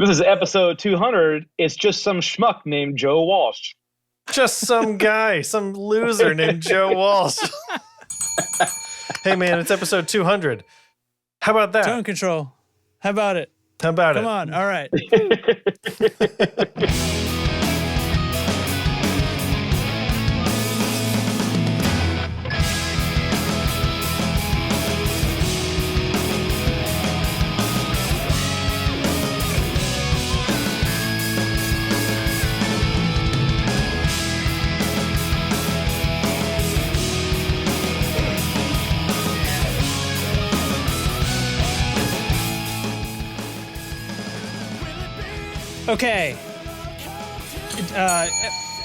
This is episode 200. It's just some schmuck named Joe Walsh. Just some guy, some loser named Joe Walsh. Hey, man, it's episode 200. How about that? Tone control. How about it? How about Come on. All right. Okay.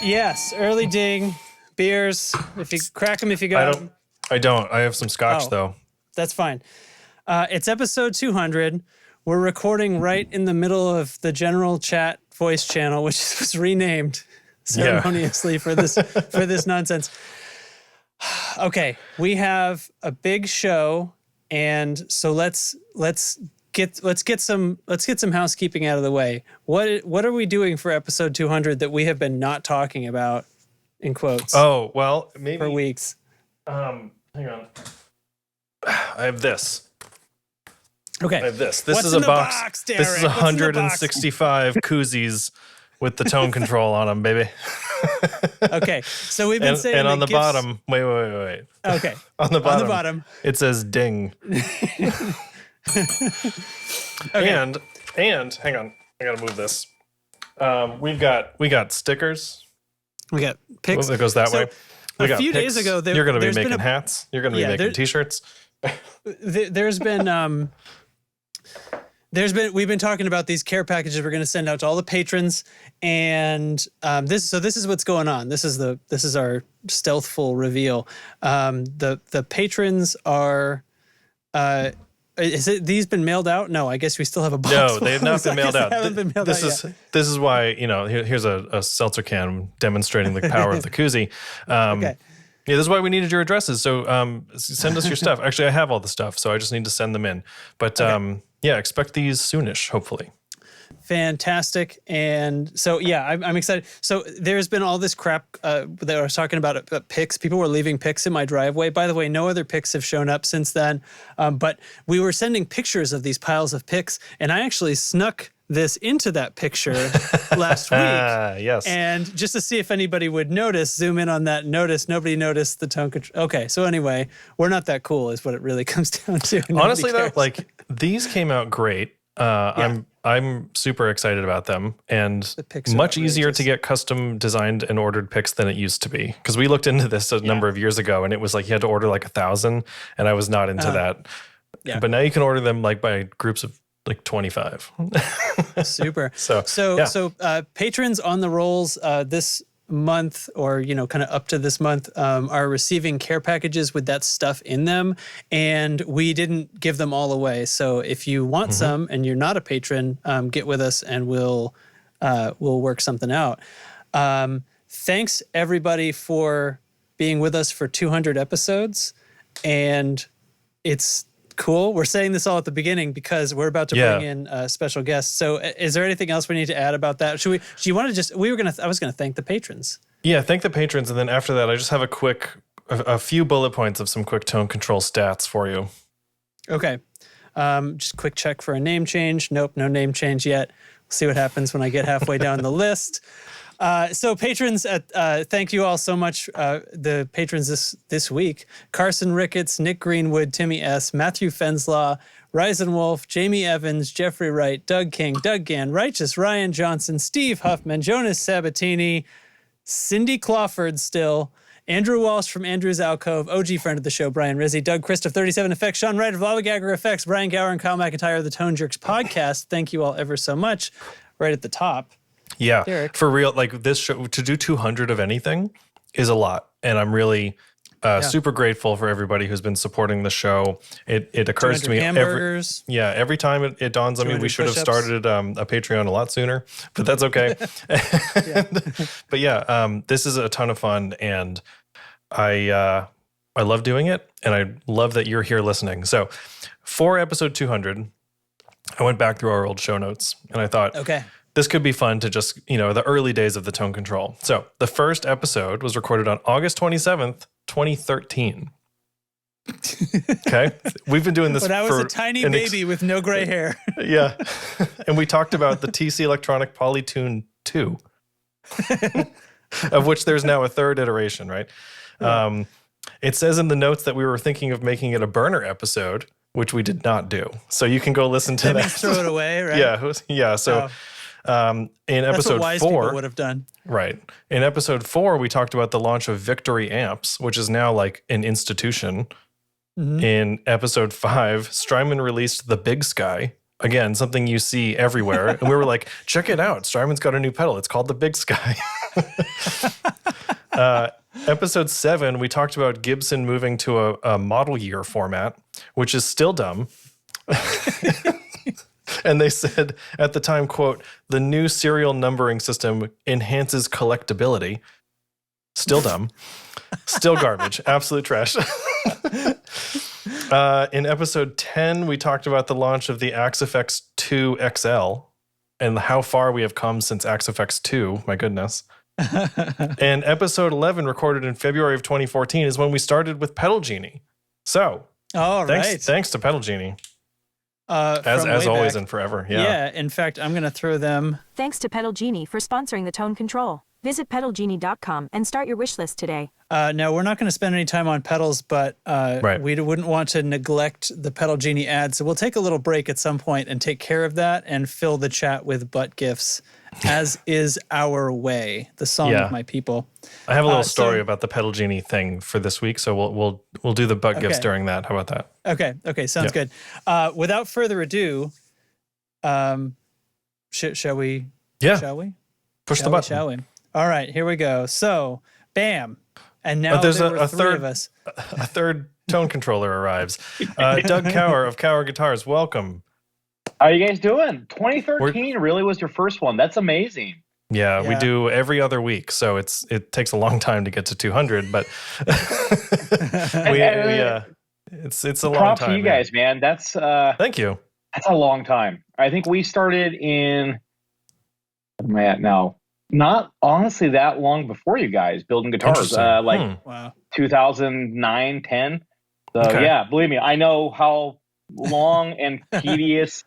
Yes, early ding, beers. If you crack them, if you got them. I don't. I have some scotch, though. That's fine. It's episode 200. We're recording right in the middle of the general chat voice channel, which was renamed ceremoniously for this nonsense. Okay, we have a big show, and so let's get some housekeeping out of the way. What are we doing for episode 200 that we have been not talking about, in quotes? Oh, well, maybe for weeks. Hang on. I have this. Okay. I have this. This What's is in a the box. box, Derek? This is What's in the box? 165 koozies with the tone control on them, baby. Okay. So we've been saying and on the gifts... bottom, wait. Okay. on the bottom, it says ding. Okay. And hang on, I gotta move this. We got stickers. We got picks. Well, it goes that way. We got few picks. days ago, you're gonna be making hats. You're gonna be making t-shirts. We've been talking about these care packages we're going to send out to all the patrons, and this is what's going on. This is our stealthful reveal. The patrons are. These been mailed out? No, I guess we still have a box. No, they have not been mailed out. This is why, here's a seltzer can demonstrating the power of the koozie. Okay. Yeah, this is why we needed your addresses. So send us your stuff. Actually, I have all the stuff, so I just need to send them in. But expect these soonish, hopefully. Fantastic. And so, I'm excited. So there's been all this crap that I was talking about pics. People were leaving pics in my driveway. By the way, no other pics have shown up since then. But we were sending pictures of these piles of pics, and I actually snuck this into that picture last week. Yes. And just to see if anybody would notice, zoom in on that, nobody noticed the tone control. Okay, so anyway, we're not that cool is what it really comes down to. Honestly, though, these came out great. I'm super excited about them, and much easier to get custom designed and ordered picks than it used to be. Because we looked into this a number of years ago, and it was like you had to order like 1,000, and I was not into that. Yeah. But now you can order them like by groups of like 25. Super. So patrons on the rolls this month, or kind of up to this month, are receiving care packages with that stuff in them, and we didn't give them all away. So if you want some and you're not a patron, get with us and we'll work something out. Thanks everybody for being with us for 200 episodes, and it's cool. We're saying this all at the beginning because we're about to bring in a special guest. So is there anything else we need to add about that? Do you want to just, I was going to thank the patrons. Yeah, thank the patrons. And then after that, I just have a few bullet points of some quick tone control stats for you. Okay. Just quick check for a name change. Nope, no name change yet. We'll see what happens when I get halfway down the list. So patrons, thank you all so much. The patrons this week: Carson Ricketts, Nick Greenwood, Timmy S., Matthew Fenslaw, Ryzen Wolf, Jamie Evans, Jeffrey Wright, Doug King, Doug Gann, Righteous Ryan Johnson, Steve Huffman, Jonas Sabatini, Cindy Clawford still, Andrew Walsh from Andrew's Alcove, OG friend of the show, Brian Rizzi, Doug Christoph, 37 Effects, Sean Wright of Lollygagger Effects, Brian Gower and Kyle McIntyre of the Tone Jerks podcast. Thank you all ever so much. Right at the top. Yeah, Derek. For real, like this show, to do 200 of anything is a lot. And I'm really super grateful for everybody who's been supporting the show. It occurs to me every time it dawns on me, we should have started a Patreon a lot sooner, but that's okay. But this is a ton of fun, and I love doing it, and I love that you're here listening. So for episode 200, I went back through our old show notes and I thought, Okay. this could be fun to just, the early days of the tone control. So the first episode was recorded on August 27th, 2013. Okay. We've been doing this when I was a tiny baby with no gray hair. Yeah. And we talked about the TC Electronic Polytune 2, of which there's now a third iteration, right? Yeah. It says in the notes that we were thinking of making it a burner episode, which we did not do. So you can go listen to that. Means throw it away, right? Yeah. Yeah. So in episode that's what wise 4, people would have done. Right. In episode 4, we talked about the launch of Victory Amps, which is now like an institution. Mm-hmm. In episode 5, Strymon released the Big Sky. Again, something you see everywhere. And we were like, check it out. Strymon's got a new pedal. It's called the Big Sky. Episode 7, we talked about Gibson moving to a model year format, which is still dumb. And they said at the time, quote, the new serial numbering system enhances collectability. Still dumb. Still garbage. Absolute trash. In episode 10, we talked about the launch of the Axifex 2 XL and how far we have come since Axifex 2. My goodness. And episode 11, recorded in February of 2014, is when we started with Pedal Genie. So, thanks to Pedal Genie. As always and forever. Yeah. Yeah. In fact, I'm going to throw them. Thanks to Pedal Genie for sponsoring the tone control. Visit pedalgenie.com and start your wish list today. No, we're not going to spend any time on pedals, but we wouldn't want to neglect the Pedal Genie ad. So we'll take a little break at some point and take care of that and fill the chat with butt gifts, as is our way, the song of my people. I have a little story about the Pedal Genie thing for this week, so we'll do the butt gifts during that. How about that? Okay, sounds good. Without further ado, shall we? Yeah. Shall we? Push the button. Shall we? All right, here we go. So, bam. And now there's there were a three third of us. A third tone controller arrives. Doug Cower of Cower Guitars, welcome. How are you guys doing? 2013 really was your first one. That's amazing. Yeah, we do every other week, so it takes a long time to get to 200, but it's a long time. Props to you guys, man. That's thank you. That's a long time. I think we started in what am I at now? Not honestly that long before you guys building guitars, 2009, 10. So yeah, believe me, I know how long and tedious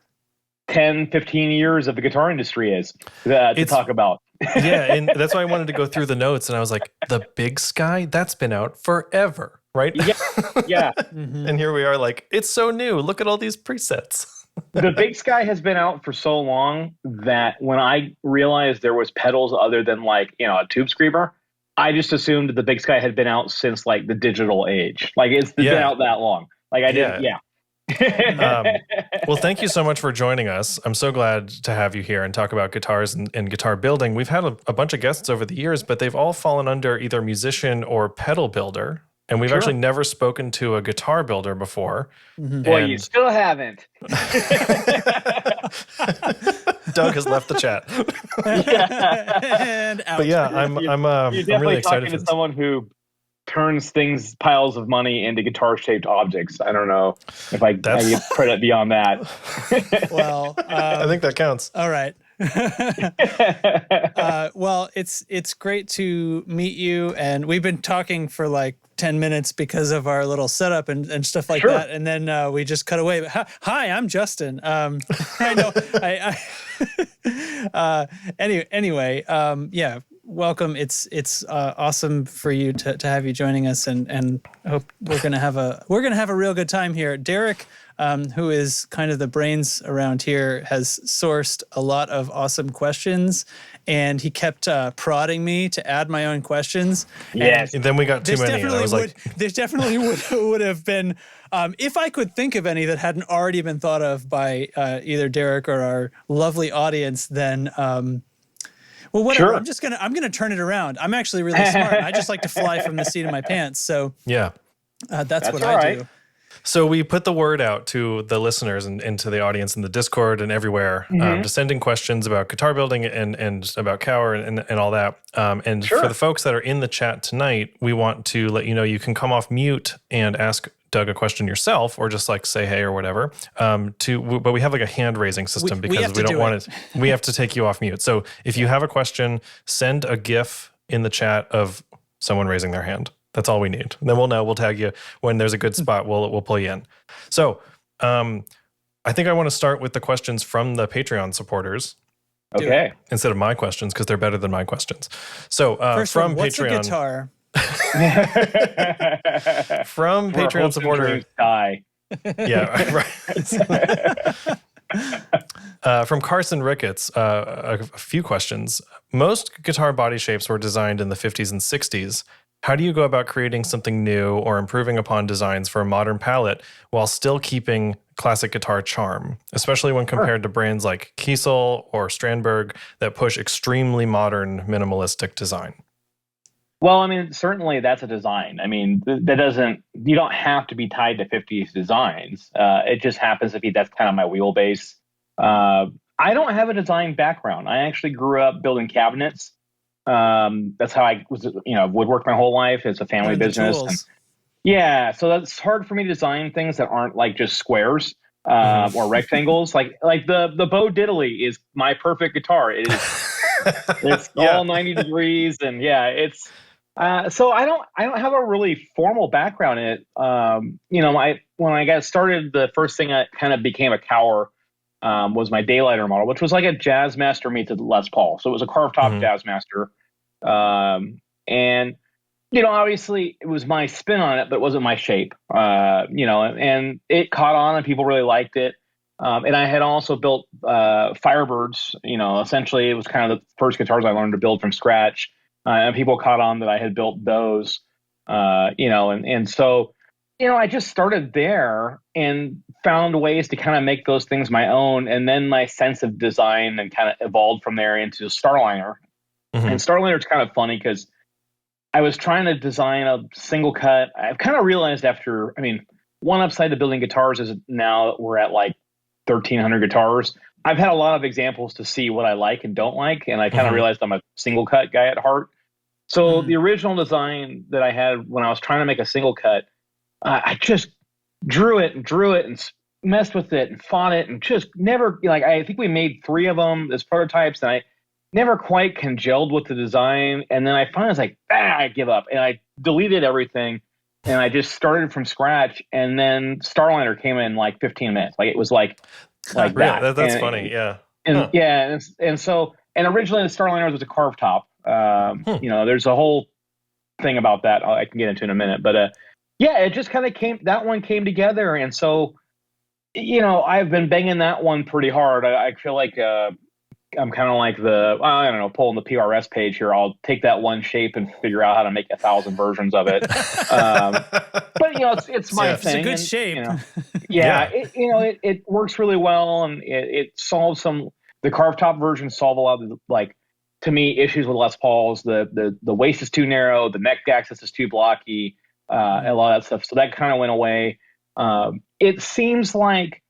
10, 15 years of the guitar industry is to talk about. Yeah, and that's why I wanted to go through the notes, and I was like, the Big Sky, that's been out forever, right? Yeah. And here we are like, it's so new. Look at all these presets. The Big Sky has been out for so long that when I realized there was pedals other than a tube screamer, I just assumed the Big Sky had been out since the digital age. It's been out that long. I didn't. Well, thank you so much for joining us. I'm so glad to have you here and talk about guitars and guitar building. We've had a bunch of guests over the years, but they've all fallen under either musician or pedal builder. And we've actually never spoken to a guitar builder before. Mm-hmm. Well, you still haven't. Doug has left the chat. And out. But yeah, I'm really excited talking to someone who turns piles of money into guitar-shaped objects. I don't know if I give credit beyond that. Well, I think that counts. All right. Well, it's great to meet you, and we've been talking for 10 minutes because of our little setup and stuff like that, and then we just cut away. But hi, I'm Justin. I know. Anyway, welcome. It's awesome for you to have you joining us, and I hope we're gonna have a real good time here. Derek, who is kind of the brains around here, has sourced a lot of awesome questions, and he kept prodding me to add my own questions. Yes. And then we got too many. And I was there definitely would have been, if I could think of any that hadn't already been thought of by either Derek or our lovely audience, then well, whatever. Sure. I'm gonna turn it around. I'm actually really smart. I just like to fly from the seat of my pants. So yeah, that's what I do. So we put the word out to the listeners and to the audience in the Discord and everywhere, to send in questions about guitar building and about Cower and all that. For the folks that are in the chat tonight, we want to let you know you can come off mute and ask Doug a question yourself or just like say hey or whatever, but we have like a hand raising system because we don't want to, we have to take you off mute. So if you have a question, send a GIF in the chat of someone raising their hand. That's all we need. And then we'll know, we'll tag you when there's a good spot. We'll pull you in. So I think I want to start with the questions from the Patreon supporters. Okay. Instead of my questions, because they're better than my questions. So First from one, what's Patreon. a guitar? From Patreon supporter. Yeah, right. From Carson Ricketts, a few questions. Most guitar body shapes were designed in the 50s and 60s. How do you go about creating something new or improving upon designs for a modern palette while still keeping classic guitar charm, especially when compared to brands like Kiesel or Strandberg that push extremely modern minimalistic design? Well, I mean, certainly that's a design. I mean, you don't have to be tied to 50s designs. It just happens to be, that's kind of my wheelbase. I don't have a design background. I actually grew up building cabinets. That's how I was, woodworked my whole life. It's a family business. And, yeah. So that's hard for me to design things that aren't like just squares, or rectangles. Like the Bo Diddley is my perfect guitar. It is, it's all 90 degrees. And yeah, it's, so I don't have a really formal background in it. When I got started, the first thing that kind of became a cower was my Daylighter model, which was like a Jazzmaster meets a Les Paul. So it was a carved top Jazzmaster. And, obviously it was my spin on it, but it wasn't my shape, and it caught on and people really liked it. And I had also built Firebirds, essentially it was kind of the first guitars I learned to build from scratch. And people caught on that I had built those, and so, I just started there and found ways to kind of make those things my own. And then my sense of design and kind of evolved from there into Starliner. And Starliner is kind of funny because I was trying to design a single cut. I've kind of realized one upside to building guitars is now we're at like 1,300 guitars. I've had a lot of examples to see what I like and don't like. And I kind of realized I'm a single cut guy at heart. So the original design that I had when I was trying to make a single cut, I just drew it and messed with it and fought it and just never, I think we made 3 of them as prototypes and I never quite congealed with the design. And then I finally was like, I give up. And I deleted everything and I just started from scratch. And then Starliner came in like 15 minutes. Like it was like that. That's funny. Yeah. And and originally the Starliner was a carved top. There's a whole thing about that I can get into in a minute, but it just kind of came together. And so, I've been banging that one pretty hard. I feel like I'm kind of like pulling the PRS page here. I'll take that one shape and figure out how to make 1,000 versions of it. But it's my thing. It's a good shape. It works really well, and it solves the carved top versions solve a lot of to me issues with Les Pauls. The waist is too narrow, the neck axis is too blocky, and a lot of that stuff. So that kind of went away. It seems like.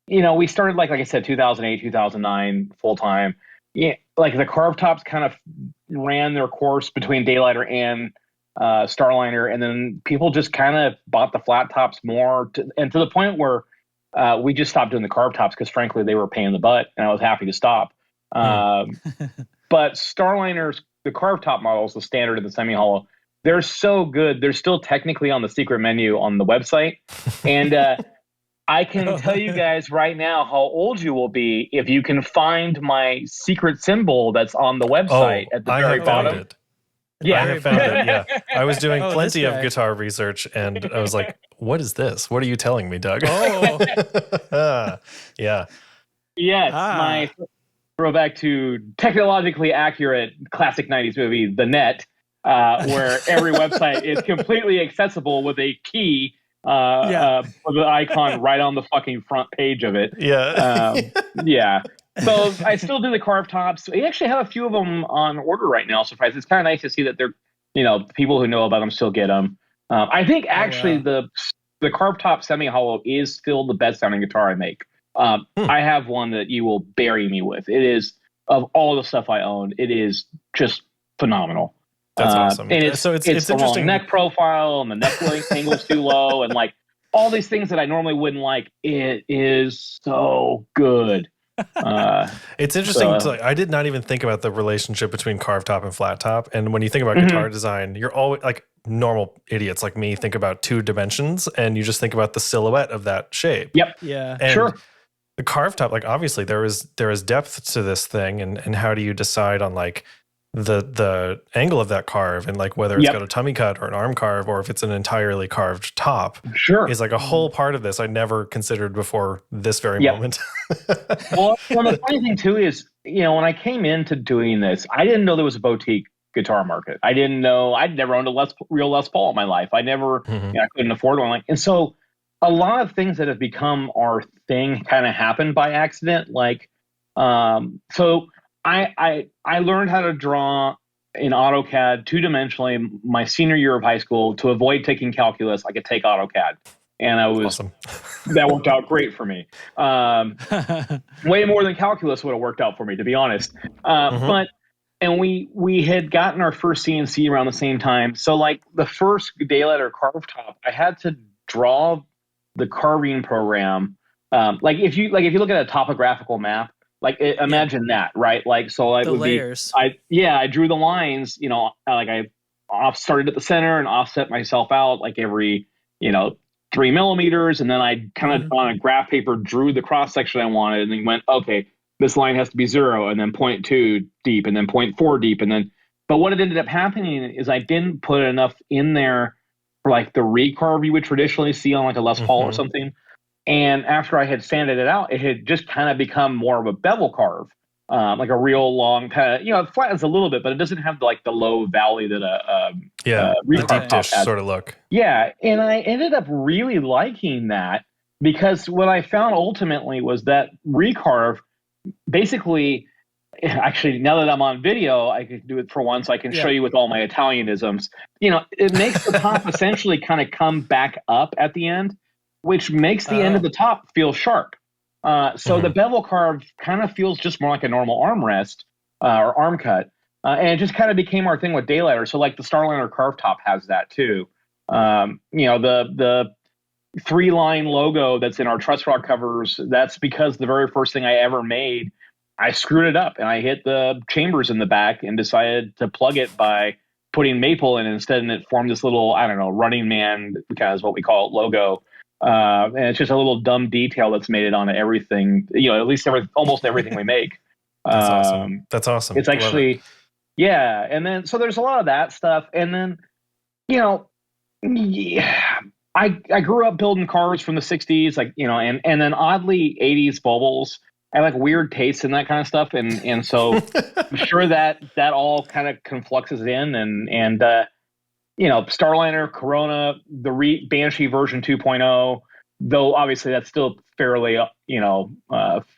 We started like I said, 2008, 2009, full time. Yeah, like the carved tops kind of ran their course between Daylighter and Starliner, and then people just kind of bought the flat tops more, to the point where we just stopped doing the carved tops because frankly they were a pain in the butt, and I was happy to stop. But Starliner's the carved top models, the standard and the semi hollow, they're so good. They're still technically on the secret menu on the website, and I can tell you guys right now how old you will be if you can find my secret symbol that's on the website at the very bottom. It. Yeah, I have found it. Yeah, I was doing plenty of guitar research, and I was like, "What is this? What are you telling me, Doug?" Yeah. Yes, my throwback to technologically accurate classic '90s movie, The Net, where every website is completely accessible with a key. With the icon right on the fucking front page of it. Yeah. So I still do the carved tops. I actually have a few of them on order right now. Surprised. It's kind of nice to see that they're, people who know about them still get them. I think actually the carved top semi hollow is still the best sounding guitar I make. I have one that you will bury me with. It is, of all the stuff I own, it is just phenomenal. That's awesome. And it's the interesting. Long neck profile and the neck angle's too low, and all these things that I normally wouldn't like. It is so good. It's interesting. I did not even think about the relationship between carved top and flat top. And when you think about guitar design, you're always like normal idiots like me think about 2 dimensions, and you just think about the silhouette of that shape. Yep. Yeah. And sure. the carved top, like obviously there is depth to this thing, and how do you decide on like the angle of that carve, and like whether it's got a tummy cut or an arm carve, or if it's an entirely carved top, is like a whole part of this I never considered before this very moment. Well, the funny thing too is, when I came into doing this, I didn't know there was a boutique guitar market. I didn't know. I'd never owned a real Les Paul in my life. I never, I couldn't afford one. And so a lot of things that have become our thing kind of happened by accident. Like, so I learned how to draw in AutoCAD 2-dimensionally my senior year of high school. To avoid taking calculus, I could take AutoCAD. And I was awesome. That worked out great for me. Way more than calculus would have worked out for me, to be honest. But we had gotten our first CNC around the same time. So like the first daylight or carve top, I had to draw the carving program. Like if you look at a topographical map, like imagine that, right? Like so it the would layers. I drew the lines. Like I started at the center and offset myself out like every 3 millimeters, and then I kind of on a graph paper drew the cross section I wanted, and then went, okay, this line has to be 0, and then 0.2 deep, and then 0.4 deep, and then. But what it ended up happening is I didn't put enough in there for like the recarve you would traditionally see on like a Les Paul or something. And after I had sanded it out, it had just kind of become more of a bevel carve, like a real long kind of, it flattens a little bit, but it doesn't have the low valley that the deep dish sort of look. Yeah, and I ended up really liking that, because what I found ultimately was that recarve basically, actually, now that I'm on video, I could do it for once. I can show you with all my Italianisms. It makes the top essentially kind of come back up at the end, which makes the end of the top feel sharp. So the bevel carve kind of feels just more like a normal armrest or arm cut. And it just kind of became our thing with Daylighter. So like the Starliner carve top has that too. The 3-line logo that's in our truss rod covers, that's because the very first thing I ever made, I screwed it up and I hit the chambers in the back and decided to plug it by putting maple in instead, and it formed this little, Running Man, kind of is what we call it, logo. And it's just a little dumb detail that's made it onto everything, at least almost everything we make. That's awesome. That's awesome. It's actually, yeah. And then, so there's a lot of that stuff. And then, I grew up building cars from the 60s, and then oddly 80s bubbles. I like weird tastes in that kind of stuff. And so I'm sure that all kind of confluxes in and Starliner, Corona, the Banshee version 2.0, though obviously that's still fairly,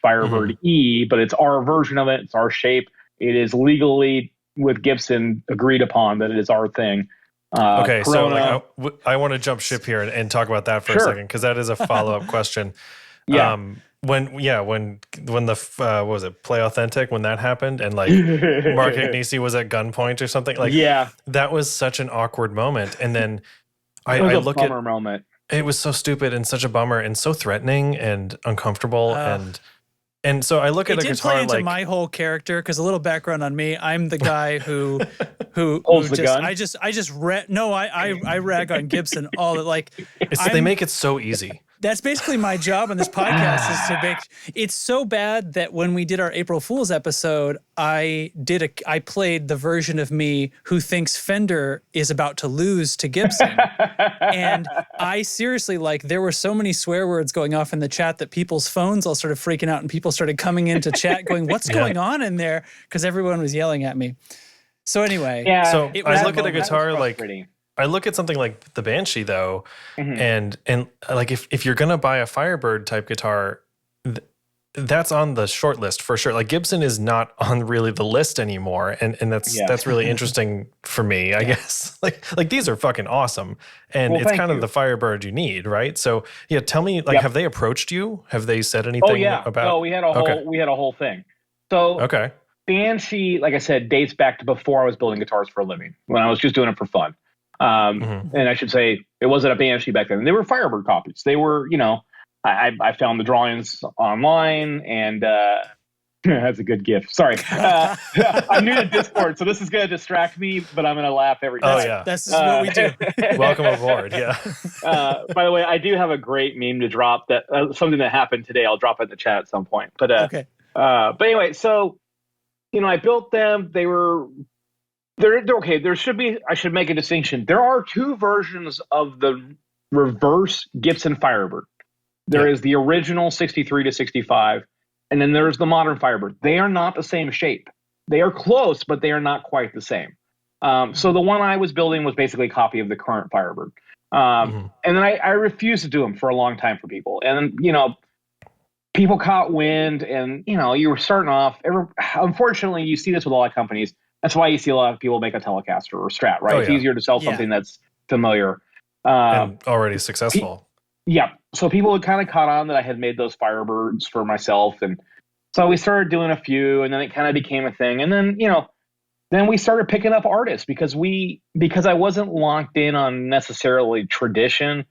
Firebird E, but it's our version of it. It's our shape. It is legally with Gibson agreed upon that it is our thing. Okay, Corona, so I want to jump ship here and talk about that for a second, because that is a follow-up question. Yeah. When the what was it, Play Authentic, when that happened, and like Mark Agnesi was at gunpoint or something, that was such an awkward moment. And then I look at moment. It was so stupid and such a bummer and so threatening and uncomfortable and so I look at a guitar play into my whole character, because a little background on me, I'm the guy who holds the gun. I rag on Gibson all the they make it so easy. That's basically my job on this podcast is to make. It's so bad that when we did our April Fool's episode, I played the version of me who thinks Fender is about to lose to Gibson, and I seriously there were so many swear words going off in the chat that people's phones all started freaking out, and people started coming into chat going, "What's going on in there?" Because everyone was yelling at me. So anyway, so I look at a guitar I look at something like the Banshee though, and like if you're gonna buy a Firebird type guitar, that's on the short list for sure. Like Gibson is not on really the list anymore, and that's really interesting for me, I guess. Like these are fucking awesome, and it's kind of the Firebird you need, right? So yeah, tell me, have they approached you? Have they said anything about? No, we had a whole thing. So Banshee, like I said, dates back to before I was building guitars for a living, when I was just doing it for fun. And I should say it wasn't a Banshee back then. They were Firebird copies. They were, I found the drawings online, and that's a good gift. Sorry. I'm new to Discord, so this is going to distract me, but I'm going to laugh every time. Oh, yeah. This is what we do. Welcome aboard. Yeah. By the way, I do have a great meme to drop that something that happened today. I'll drop it in the chat at some point. But Okay. But anyway, so I built them. They're okay. I should make a distinction. There are two versions of the reverse Gibson Firebird. There is the original 63 to 65, and then there's the modern Firebird. They are not the same shape. They are close, but they are not quite the same. So the one I was building was basically a copy of the current Firebird. And then I refused to do them for a long time for people. And, people caught wind, and, you were starting off. Unfortunately, you see this with a lot of companies. That's why you see a lot of people make a Telecaster or Strat, right? It's easier to sell something that's familiar. And already successful. Yeah. So people had kind of caught on that I had made those Firebirds for myself. And so we started doing a few, and then it kind of became a thing. And then, then we started picking up artists because I wasn't locked in on necessarily tradition.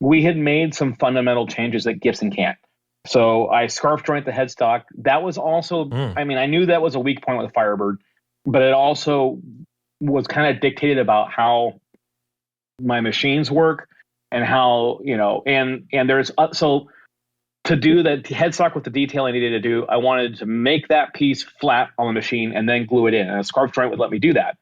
We had made some fundamental changes that Gibson can't. So I scarf joint the headstock. That was also, I knew that was a weak point with the Firebird, but it also was kind of dictated about how my machines work and how, and there's, so to do the headstock with the detail I needed to do, I wanted to make that piece flat on the machine and then glue it in. And a scarf joint would let me do that.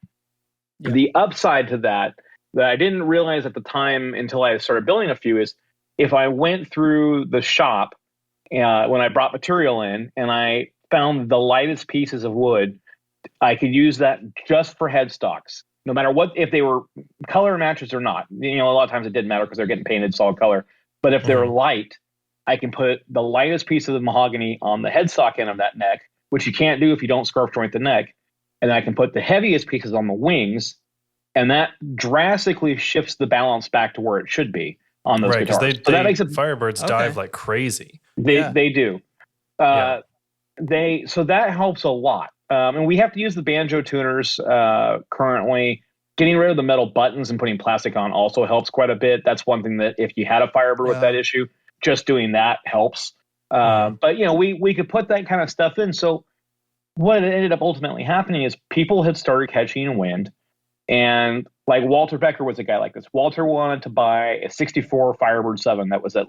Yeah. The upside to that I didn't realize at the time until I started building a few is if I went through the shop when I brought material in and I found the lightest pieces of wood, I could use that just for headstocks. No matter what, if they were color matches or not. A lot of times it didn't matter because they're getting painted solid color. But if they're light, I can put the lightest piece of the mahogany on the headstock end of that neck, which you can't do if you don't scarf joint the neck. And then I can put the heaviest pieces on the wings, and that drastically shifts the balance back to where it should be on those guitars. So that makes it Firebirds dive like crazy. They do. So that helps a lot. And we have to use the banjo tuners currently. Getting rid of the metal buttons and putting plastic on also helps quite a bit. That's one thing that if you had a Firebird with that issue, just doing that helps. But, we could put that kind of stuff in. So what ended up ultimately happening is people had started catching wind. And like Walter Becker was a guy like this. Walter wanted to buy a 64 Firebird 7 that was at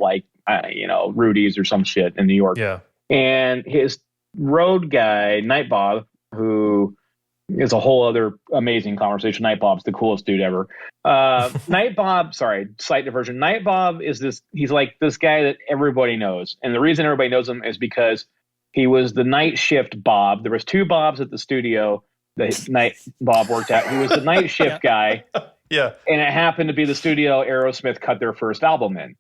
Rudy's or some shit in New York. Yeah. And his road guy, Night Bob, who is a whole other amazing conversation. Night Bob's the coolest dude ever. Night Bob, sorry, slight diversion. Night Bob is he's like this guy that everybody knows. And the reason everybody knows him is because he was the night shift Bob. There was two Bobs at the studio that Night Bob worked at. He was the night shift guy. Yeah. And it happened to be the studio Aerosmith cut their first album in.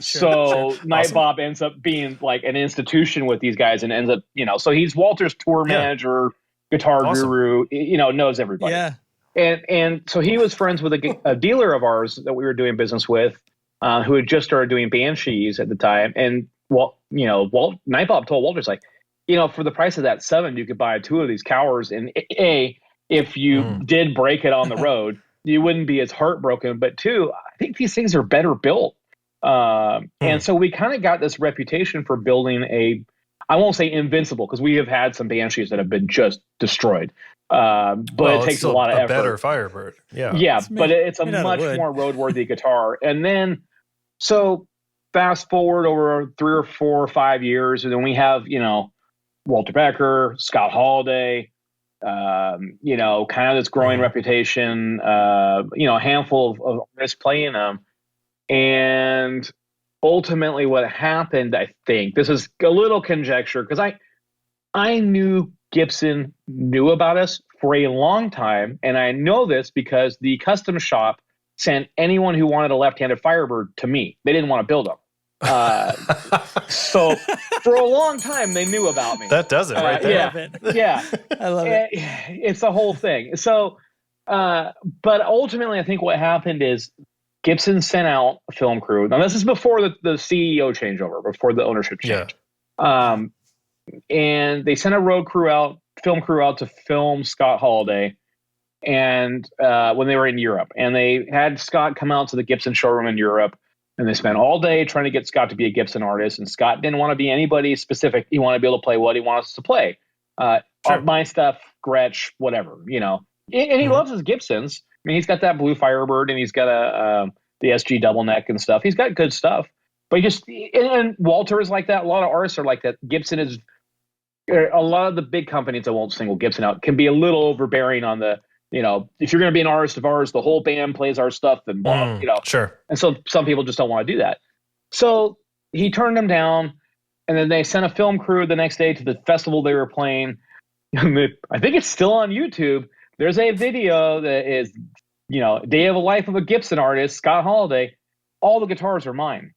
Sure. Night Bob ends up being like an institution with these guys and ends up, so he's Walter's tour manager, guitar guru, knows everybody. Yeah. And so he was friends with a dealer of ours that we were doing business with, who had just started doing Banshees at the time. And Night Bob told Walter's like, for the price of that 7, you could buy 2 of these Cowers. And if you did break it on the road, you wouldn't be as heartbroken. But 2, I think these things are better built. And so we kind of got this reputation for building I won't say invincible, because we have had some Banshees that have been just destroyed. But it takes a lot of effort. Better Firebird. Yeah. Yeah, but it's a much more roadworthy guitar. And then, so fast forward over 3 or 4 or 5 years, and then we have, Walter Becker, Scott Holiday, kind of this growing reputation, a handful of artists playing them. And ultimately what happened, I think, this is a little conjecture, because I knew Gibson knew about us for a long time. And I know this because the custom shop sent anyone who wanted a left-handed Firebird to me. They didn't want to build them. So for a long time, they knew about me. That does it right there. Yeah. I love it. It's the whole thing. So, but ultimately, I think what happened is Gibson sent out a film crew. Now, this is before the CEO changeover, before the ownership change. Yeah. And they sent a film crew out to film Scott Holiday. and when they were in Europe, and they had Scott come out to the Gibson showroom in Europe, and they spent all day trying to get Scott to be a Gibson artist, and Scott didn't want to be anybody specific. He wanted to be able to play what he wants to play. My stuff, Gretsch, whatever, and he loves his Gibsons. I mean, he's got that blue Firebird, and he's got the SG double neck and stuff. He's got good stuff, but and Walter is like that. A lot of artists are like that. Gibson is a lot of the big companies that won't single Gibson out can be a little overbearing on the, if you're going to be an artist of ours, the whole band plays our stuff and blah, Sure. And so some people just don't want to do that. So he turned them down, and then they sent a film crew the next day to the festival they were playing. I think it's still on YouTube. There's a video that is, Day of a Life of a Gibson Artist, Scott Holiday. All the guitars are mine,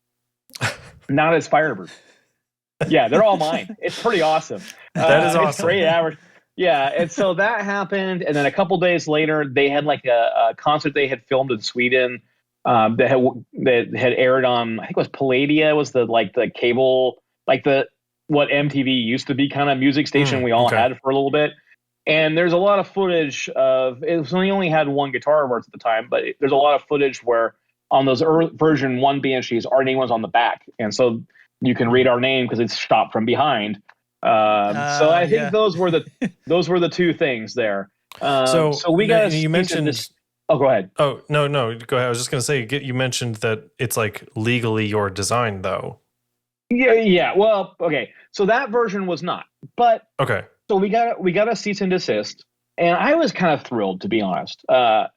not his Firebird. Yeah, they're all mine. It's pretty awesome. That is awesome. It's great average. Yeah, and so that happened, and then a couple days later, they had like a concert they had filmed in Sweden that had aired on, I think it was Palladia, was the cable, what MTV used to be kind of music station we all had for a little bit. And there's a lot of footage of it. We only had one guitar of ours at the time, but there's a lot of footage where on those version 1 BNCs, our name was on the back, and so you can read our name because it's shot from behind. So I think those were the two things there. So we got. You mentioned this. Oh, go ahead. Oh, no, go ahead. I was just going to say, you mentioned that it's like legally your design, though. Yeah. Well, okay. So that version was not, but okay. So we got a cease and desist, and I was kind of thrilled, to be honest. I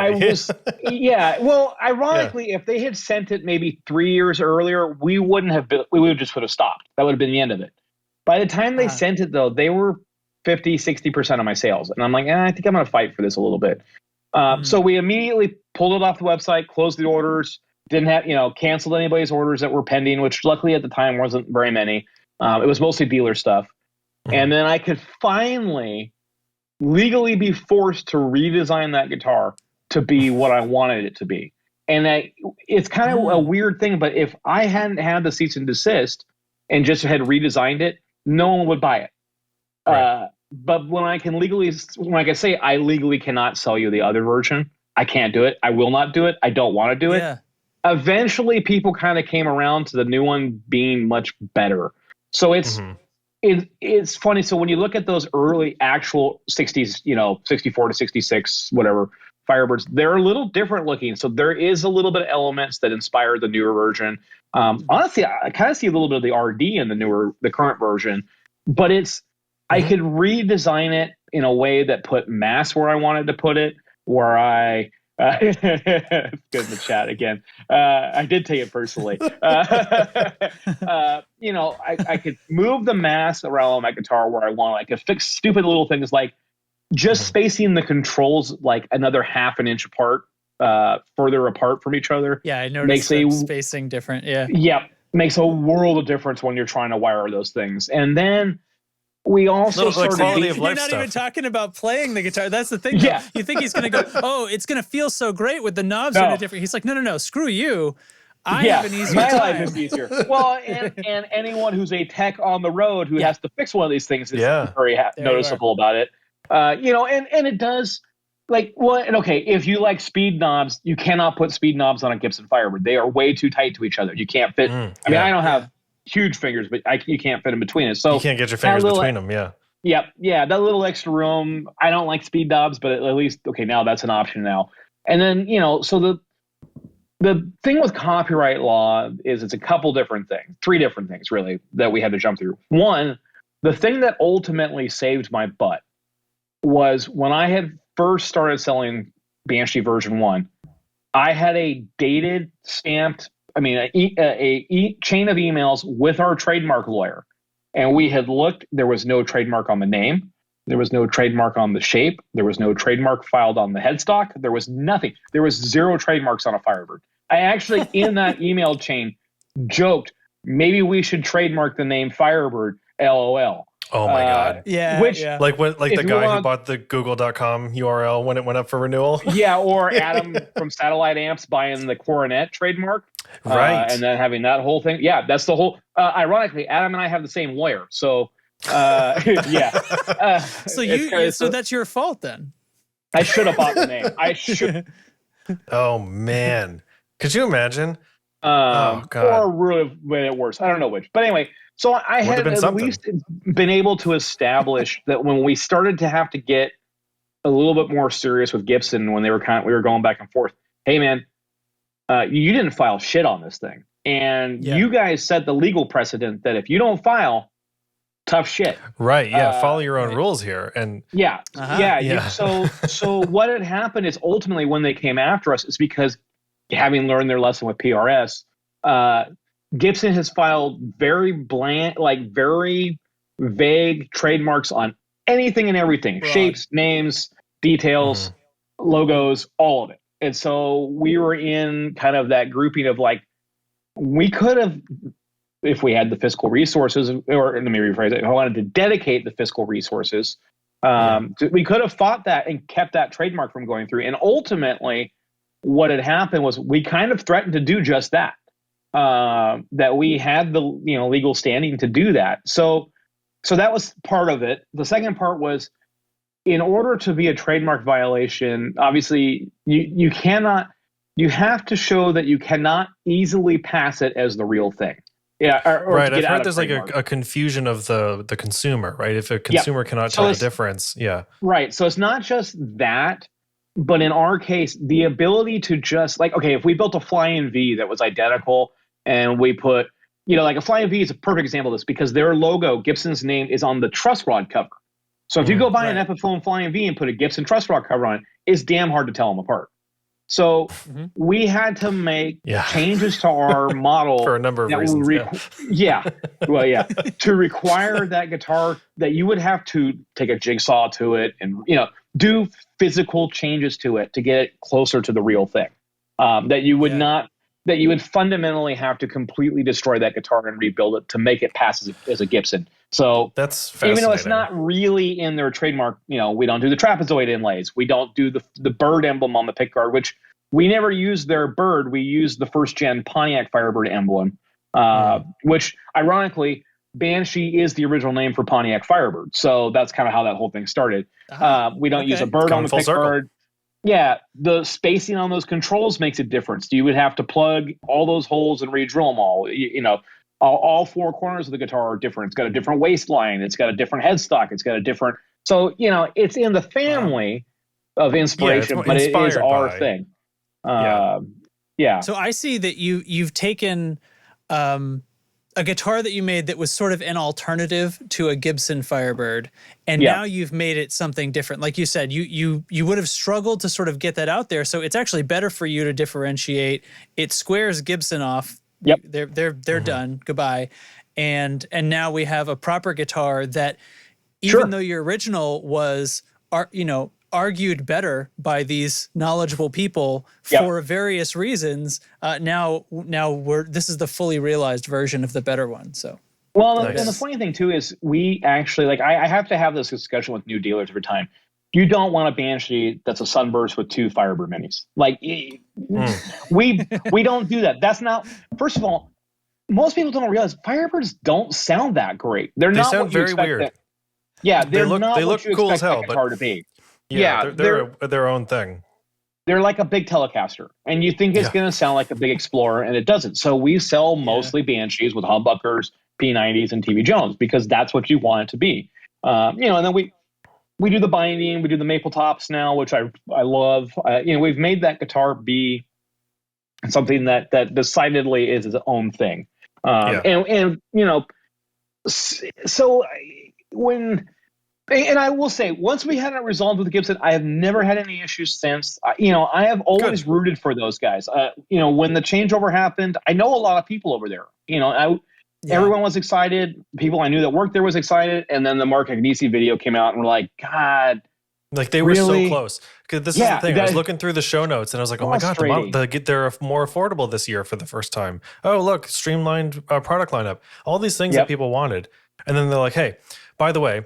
was, yeah. Well, ironically, if they had sent it maybe 3 years earlier, we would have stopped. That would have been the end of it. By the time they sent it, though, they were 50-60% of my sales, and I'm like, I think I'm going to fight for this a little bit. So we immediately pulled it off the website, closed the orders, didn't have canceled anybody's orders that were pending, which luckily at the time wasn't very many. It was mostly dealer stuff, and then I could finally legally be forced to redesign that guitar to be what I wanted it to be. And it's kind of a weird thing, but if I hadn't had the cease and desist and just had redesigned it, no one would buy it. Right. But when I can say I legally cannot sell you the other version, I can't do it. I will not do it. I don't want to do it. Eventually people kind of came around to the new one being much better. So it's funny. So when you look at those early actual 60s, 64 to 66, whatever, Firebirds, they're a little different looking. So there is a little bit of elements that inspire the newer version. Honestly, I kind of see a little bit of the RD in the current version, but I could redesign it in a way that put mass where I wanted to put it, where I good in the chat again. I did take it personally. I could move the mass around my guitar where I want. I could fix stupid little things like just spacing the controls like another half an inch apart, further apart from each other. Yeah, I noticed the spacing different. Yeah, makes a world of difference when you're trying to wire those things. And then we also quality of life You're not stuff. even talking about playing the guitar. That's the thing. Yeah. You think he's going to go, oh, it's going to feel so great with the knobs in a different. He's like, no, screw you. I have an easier my time. life is easier. Well, and anyone who's a tech on the road who has to fix one of these things is very noticeable about it. And it does if you like speed knobs, you cannot put speed knobs on a Gibson Firebird. They are way too tight to each other. You can't fit. I mean, I don't have huge fingers, but you can't fit in between it. So you can't get your fingers between them. Yeah. That little extra room. I don't like speed knobs, but at least now that's an option now. And then so the thing with copyright law is it's a couple different things, 3 different things really that we had to jump through. One, the thing that ultimately saved my butt was when I had first started selling Banshee version 1. I had a dated stamped. A chain of emails with our trademark lawyer. And we had looked, there was no trademark on the name. There was no trademark on the shape. There was no trademark filed on the headstock. There was nothing. There was 0 trademarks on a Firebird. I actually, in that email chain, joked, maybe we should trademark the name Firebird, LOL. Oh my God. Yeah. Like the guy who bought the google.com URL when it went up for renewal. Yeah. Or Adam from Satellite Amps buying the Coronet trademark. Right. And then having that whole thing. Yeah. That's the whole, ironically, Adam and I have the same lawyer. So Yeah. So that's your fault then. I should have bought the name. I should. Oh man, could you imagine? Oh God. Or really made it worse. I don't know which. But anyway, so I had at least been able to establish that when we started to have to get a little bit more serious with Gibson, when we were going back and forth. Hey man, you didn't file shit on this thing, and you guys set the legal precedent that if you don't file, tough shit. Right. Yeah. Follow your own rules here. And So what had happened is ultimately when they came after us is because having learned their lesson with PRS, Gibson has filed very bland, like very vague trademarks on anything and everything, shapes, names, details, logos, all of it. And so we were in kind of that grouping of like, we could have, if we had the fiscal resources, or let me rephrase it, if I wanted to dedicate the fiscal resources, we could have fought that and kept that trademark from going through. And ultimately, what had happened was we kind of threatened to do just that. That we had the legal standing to do that. So that was part of it. The second part was, in order to be a trademark violation, obviously you have to show that you cannot easily pass it as the real thing. Yeah, or right. I've heard there's like a confusion of the consumer, right? If a consumer cannot tell the difference, right. So it's not just that, but in our case, the ability to just like, okay, if we built a Flying V that was identical, and we put, like a Flying V is a perfect example of this because their logo, Gibson's name, is on the truss rod cover. So if you go buy an Epiphone Flying V and put a Gibson truss rod cover on it, it's damn hard to tell them apart. So we had to make changes to our model for a number of reasons. To require that guitar that you would have to take a jigsaw to it and do physical changes to it to get it closer to the real thing. That you would not. That you would fundamentally have to completely destroy that guitar and rebuild it to make it pass as a Gibson. So that's fascinating. Even though it's not really in their trademark, we don't do the trapezoid inlays. We don't do the bird emblem on the pickguard, which we never use their bird. We use the first gen Pontiac Firebird emblem, which ironically, Banshee is the original name for Pontiac Firebird. So that's kind of how that whole thing started. We don't use a bird on the pickguard. Yeah, the spacing on those controls makes a difference. You would have to plug all those holes and re-drill them all. All four corners of the guitar are different. It's got a different waistline. It's got a different headstock. It's got a different. So it's in the family of inspiration, but it is our thing. So I see that you've taken a guitar that you made that was sort of an alternative to a Gibson Firebird, and now you've made it something different. Like you said, you would have struggled to sort of get that out there, so it's actually better for you to differentiate. It squares Gibson off. Yep. They're done. Goodbye. And now we have a proper guitar that, even though your original was argued better by these knowledgeable people for various reasons, now this is the fully realized version of the better one. So and the funny thing too is we actually I have to have this discussion with new dealers every time. You don't want a Banshee that's a Sunburst with two Firebird minis. Like we don't do that. That's not. First of all, most people don't realize Firebirds don't sound that great. They sound very weird. They're not they what look you cool expect as hell, that guitar to be. They're their own thing. They're like a big Telecaster, and you think it's going to sound like a big Explorer, and it doesn't. So we sell mostly Banshees with humbuckers, P90s, and TV Jones because that's what you want it to be. And then we do the binding, we do the maple tops now, which I love. We've made that guitar be something that decidedly is its own thing. So when. And I will say, once we had it resolved with Gibson, I have never had any issues since. I have always rooted for those guys. When the changeover happened, I know a lot of people over there. Everyone was excited. People I knew that worked there was excited. And then the Mark Agnesi video came out, and we're like, God. Like they were so close. Because this is the thing. I was looking through the show notes, and I was like, oh my God, they're more affordable this year for the first time. Oh, look, streamlined product lineup. All these things that people wanted. And then they're like, hey, by the way,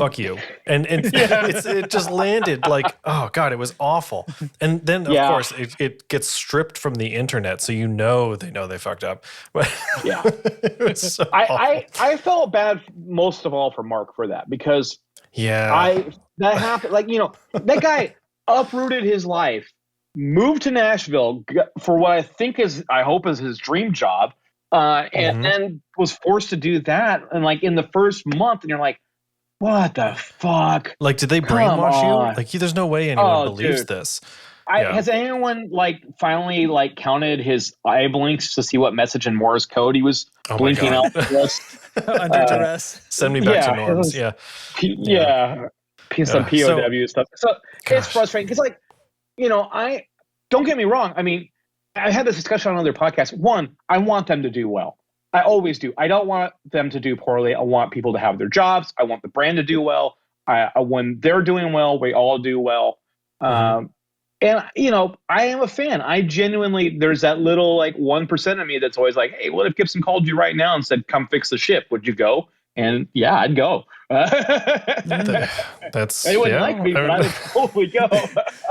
fuck you. And it just landed like, oh God, it was awful. And then of course it gets stripped from the internet. So they know they fucked up. But Yeah. it was so I felt bad most of all for Mark for that, because that happened. Like, that guy uprooted his life, moved to Nashville for what I hope is his dream job. And then was forced to do that. And like in the first month, and you're like, what the fuck? Like, did they brainwash you? Like, there's no way anyone believes this. Has anyone finally counted his eye blinks to see what message in Morse code he was blinking out for us? Under duress. Send me back to norms. Some POW stuff. So it's frustrating because, I don't get me wrong. I mean, I had this discussion on other podcasts. One, I want them to do well. I always do. I don't want them to do poorly. I want people to have their jobs. I want the brand to do well. When they're doing well, we all do well. And, I am a fan. I genuinely, there's that little 1% of me that's always like, hey, what if Gibson called you right now and said, come fix the ship? Would you go? And yeah, I'd go. That's they wouldn't like me, but I would totally go.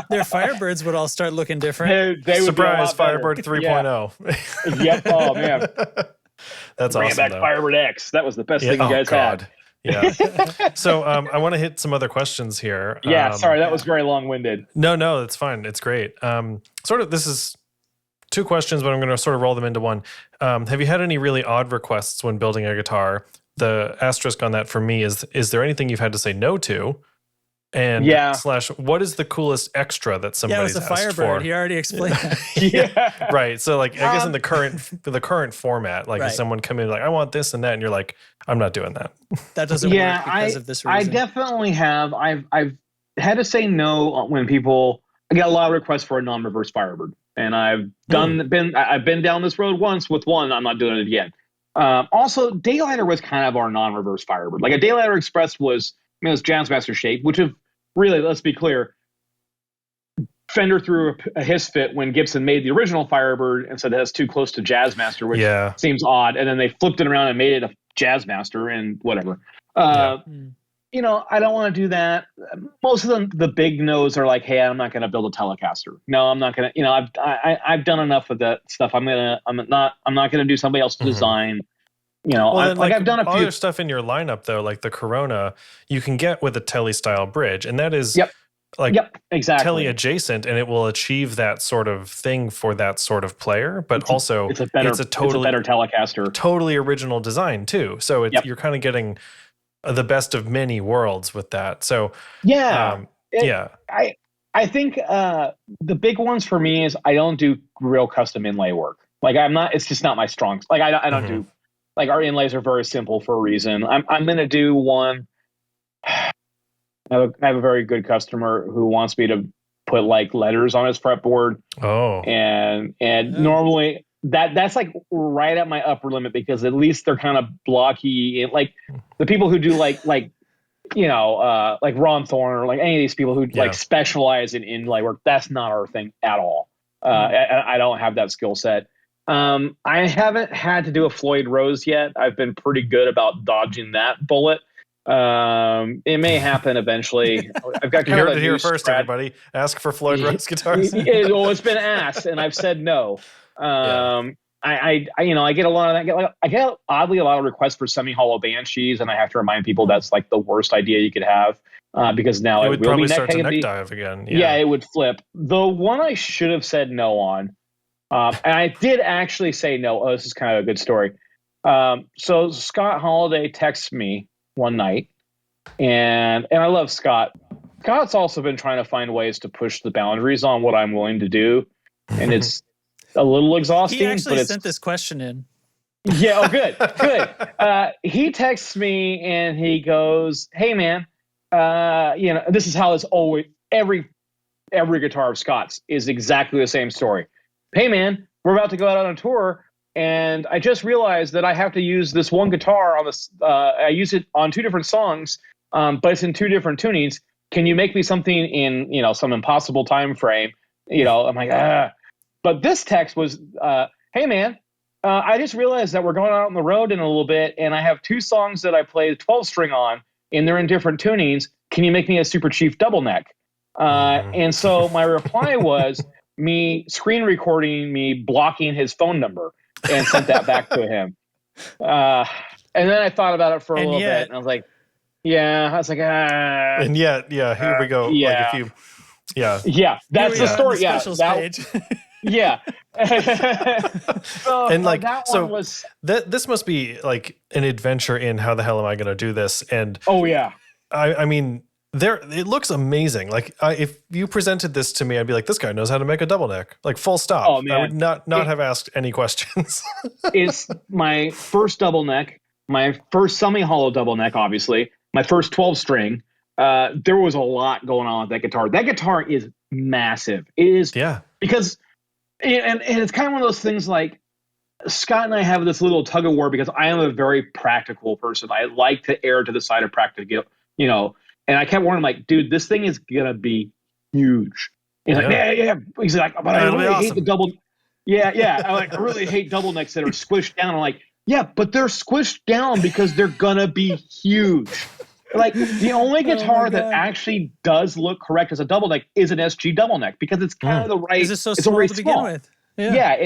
Their Firebirds would all start looking different. They would surprise Firebird 3.0. Yep. Oh man, that's bring awesome. Back though. Firebird X. That was the best thing you guys had. Yeah. So I want to hit some other questions here. Yeah. Sorry, that was very long-winded. No, it's fine. It's great. This is two questions, but I'm going to sort of roll them into one. Have you had any really odd requests when building a guitar? The asterisk on that for me is there anything you've had to say no to? And / what is the coolest extra that somebody's asked for? Yeah, it was a Firebird. He already explained that. Right. So I guess in the current format, if someone come in I want this and that, and you're like, I'm not doing that. That doesn't work because of this reason. I definitely have. I've had to say no when I get a lot of requests for a non-reverse Firebird, and I've been down this road once with one. I'm not doing it again. Also, Daylighter was kind of our non-reverse Firebird. Like a Daylighter Express was Jazzmaster shape, which really, let's be clear, Fender threw a hiss fit when Gibson made the original Firebird and said that's too close to Jazzmaster, which seems odd. And then they flipped it around and made it a Jazzmaster and whatever. I don't want to do that. Most of the big no's are like, hey, I'm not going to build a Telecaster. No, I'm not going to. I've done enough of that stuff. I'm not going to do somebody else's design. I've done a few other stuff in your lineup though, like the Corona, you can get with a Tele style bridge, and that is exactly Tele adjacent, and it will achieve that sort of thing for that sort of player. But it's a better Telecaster, totally original design too. So you're kind of getting the best of many worlds with that. So I think the big ones for me is I don't do real custom inlay work. It's just not my strong. I don't do. Our inlays are very simple for a reason. I'm going to do one. I have a very good customer who wants me to put letters on his fretboard. Oh, and normally that's right at my upper limit, because at least they're kind of blocky. The people who do Ron Thorne or any of these people who specialize in inlay work, that's not our thing at all. I don't have that skill set. I haven't had to do a Floyd Rose yet. I've been pretty good about dodging that bullet. It may happen eventually. I've got you heard it here first, everybody. Ask for Floyd Rose guitars. It's been asked, and I've said no. I get a lot of that. I get oddly a lot of requests for semi-hollow Banshees, and I have to remind people that's the worst idea you could have, because now it would probably start to neck dive again. Yeah, it would flip. The one I should have said no on. And I did actually say no. Oh, this is kind of a good story. So Scott Holiday texts me one night, and I love Scott. Scott's also been trying to find ways to push the boundaries on what I'm willing to do, and it's a little exhausting. He actually sent this question in. Yeah. Oh, good. He texts me and he goes, "Hey, man, this is how it's always every guitar of Scott's is exactly the same story. Hey, man, we're about to go out on a tour, and I just realized that I have to use this one guitar on this. I use it on 2 different songs, but it's in 2 different tunings. Can you make me something in some impossible time frame?" I'm like, ah. But this text was, "Hey, man, I just realized that we're going out on the road in a little bit, and I have 2 songs that I play the 12-string on. and they're in different tunings. Can you make me a super chief double neck? And so my reply was me screen recording me blocking his phone number and sent that back to him. And then I thought about it for a little bit, and I was like, and yet, here we go. Yeah. Like if you, that's the story. Page. Yeah. So, and like, that so one was, this must be like an adventure in how the hell am I going to do this? And I mean, it looks amazing. Like if you presented this to me, I'd be like, this guy knows how to make a double neck, like full stop. Oh, man. I would not have asked any questions. It's my first double neck, my first semi-hollow double neck, obviously, my first 12 string. There was a lot going on with that guitar. That guitar is massive. It is, because, and it's kind of one of those things like Scott and I have this little tug of war because I am a very practical person. I like to err to the side of practical, and I kept warning him, like, dude, this thing is going to be huge. And he's like, yeah. He's like, but I really hate the double. Yeah. I really hate double necks that are squished down. I'm like, yeah, but they're squished down because they're going to be huge. Like, the only guitar that actually does look correct as a double neck is an SG double neck because it's kind of the right. It's so small to begin with.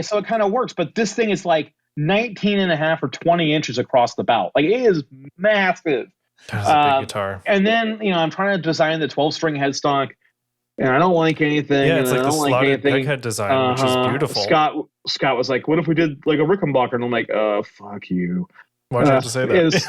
So it kind of works. But this thing is like 19 and a half or 20 inches across the bout. Like, it is massive. That's a big guitar. And then, I'm trying to design the 12-string headstock, and I don't like anything. Yeah, it's like the slotted peg head design, which is beautiful. Scott was like, what if we did like a Rickenbacker? And I'm like, fuck you. Why'd you have to say that?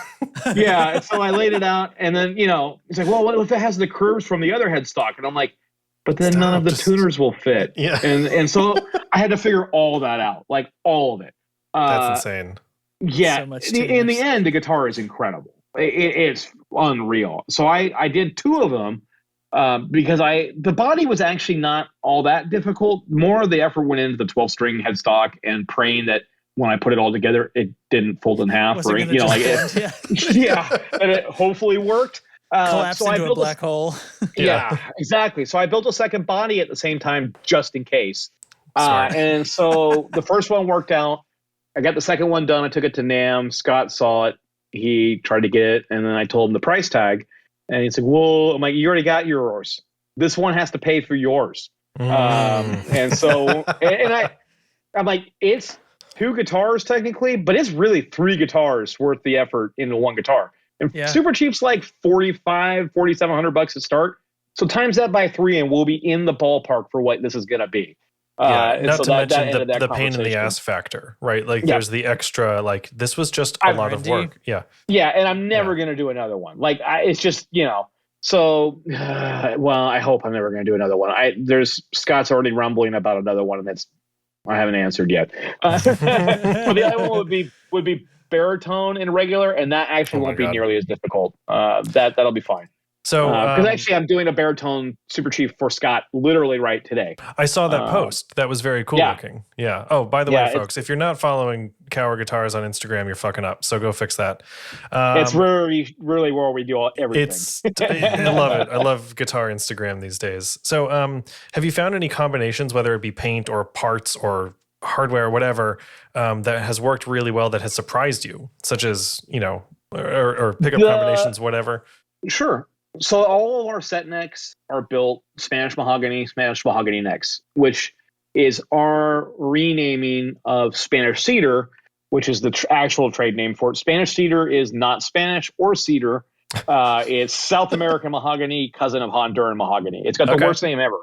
And so I laid it out, and then, he's like, well, what if it has the curves from the other headstock? And I'm like, but then none of the tuners will fit. Yeah. And so I had to figure all that out, like all of it. That's insane. Yeah. So much In the end, the guitar is incredible. It's unreal. So I did two of them because the body was actually not all that difficult. More of the effort went into the 12-string headstock and praying that when I put it all together, it didn't fold in half, or and it hopefully worked. Collapsed into a black hole. Yeah, exactly. So I built a second body at the same time, just in case. And so the first one worked out. I got the second one done. I took it to NAMM. Scott saw it. He tried to get it, and then I told him the price tag, and he said, "Well," I'm like, "You already got yours. This one has to pay for yours." And so, I'm like, it's two guitars technically, but it's really three guitars worth the effort into one guitar. And Super Cheap's like $4,700 to start. So times that by 3, and we'll be in the ballpark for what this is going to be. Not to mention the pain in the ass factor, right? Like there's the extra, like this was just a lot of work. Yeah, and I'm never going to do another one. Like it's just, so, well, I hope I'm never going to do another one. Scott's already rumbling about another one, and I haven't answered yet. But the other one would be baritone and regular, and that actually won't be nearly as difficult. That'll be fine. So, because actually, I'm doing a baritone Super Chief for Scott literally right today. I saw that post. That was very cool looking. Yeah. Oh, by the way, folks, if you're not following Cower Guitars on Instagram, you're fucking up. So go fix that. It's really, really where we do everything. I love it. I love guitar Instagram these days. So, have you found any combinations, whether it be paint or parts or hardware or whatever, that has worked really well that has surprised you, such as or pickup combinations, whatever? Sure. So all of our set necks are built Spanish mahogany necks, which is our renaming of Spanish cedar, which is the actual trade name for it. Spanish cedar is not Spanish or cedar. It's South American mahogany, cousin of Honduran mahogany. It's got the worst name ever.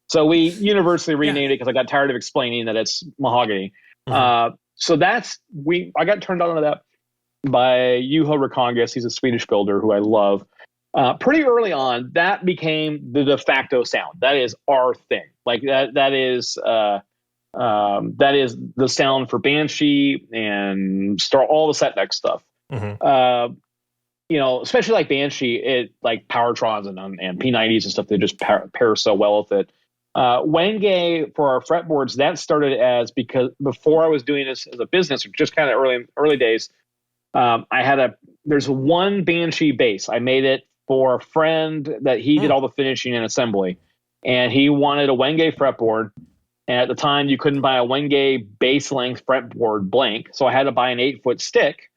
So we universally renamed it because I got tired of explaining that it's mahogany. Mm-hmm. So I got turned on to that by Juho Rakongas. He's a Swedish builder who I love. Pretty early on, that became the de facto sound. That is our thing. Like that is the sound for Banshee and all the set neck stuff. Mm-hmm. Especially like Banshee, it like Powertrons and P90s and stuff. They just pair so well with it. Wenge for our fretboards, that started because before I was doing this as a business, just kind of early days, there's one Banshee bass. I made it for a friend that he did all the finishing and assembly, and he wanted a Wenge fretboard. And at the time, you couldn't buy a Wenge bass length fretboard blank, so I had to buy an 8-foot stick.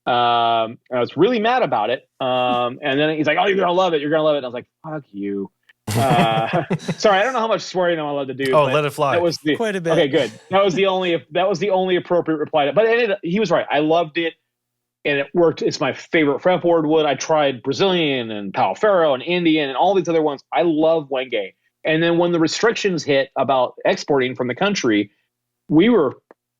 And I was really mad about it. And then he's like, "Oh, you're gonna love it. You're gonna love it." And I was like, "Fuck you." Sorry, I don't know how much swearing I'm allowed to do. Oh, but let it fly. That was Quite a bit. Okay, good. That was the only appropriate reply to. But he was right. I loved it, and it worked. It's my favorite fretboard wood. I tried Brazilian and Palo Ferro and Indian and all these other ones. I love Wenge. And then when the restrictions hit about exporting from the country, we were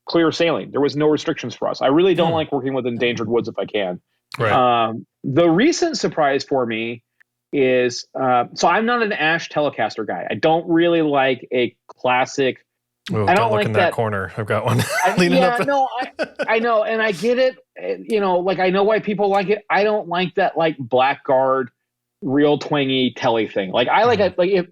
clear sailing. There was no restrictions for us. I really don't like working with endangered woods if I can. Right. The recent surprise for me is so I'm not an ash Telecaster guy. I don't really like a classic. Ooh, I don't look like in that corner. I've got one. I know, and I get it. You know, like I know why people like it. I don't like that like blackguard, real twangy telly thing. Like I like it. Like if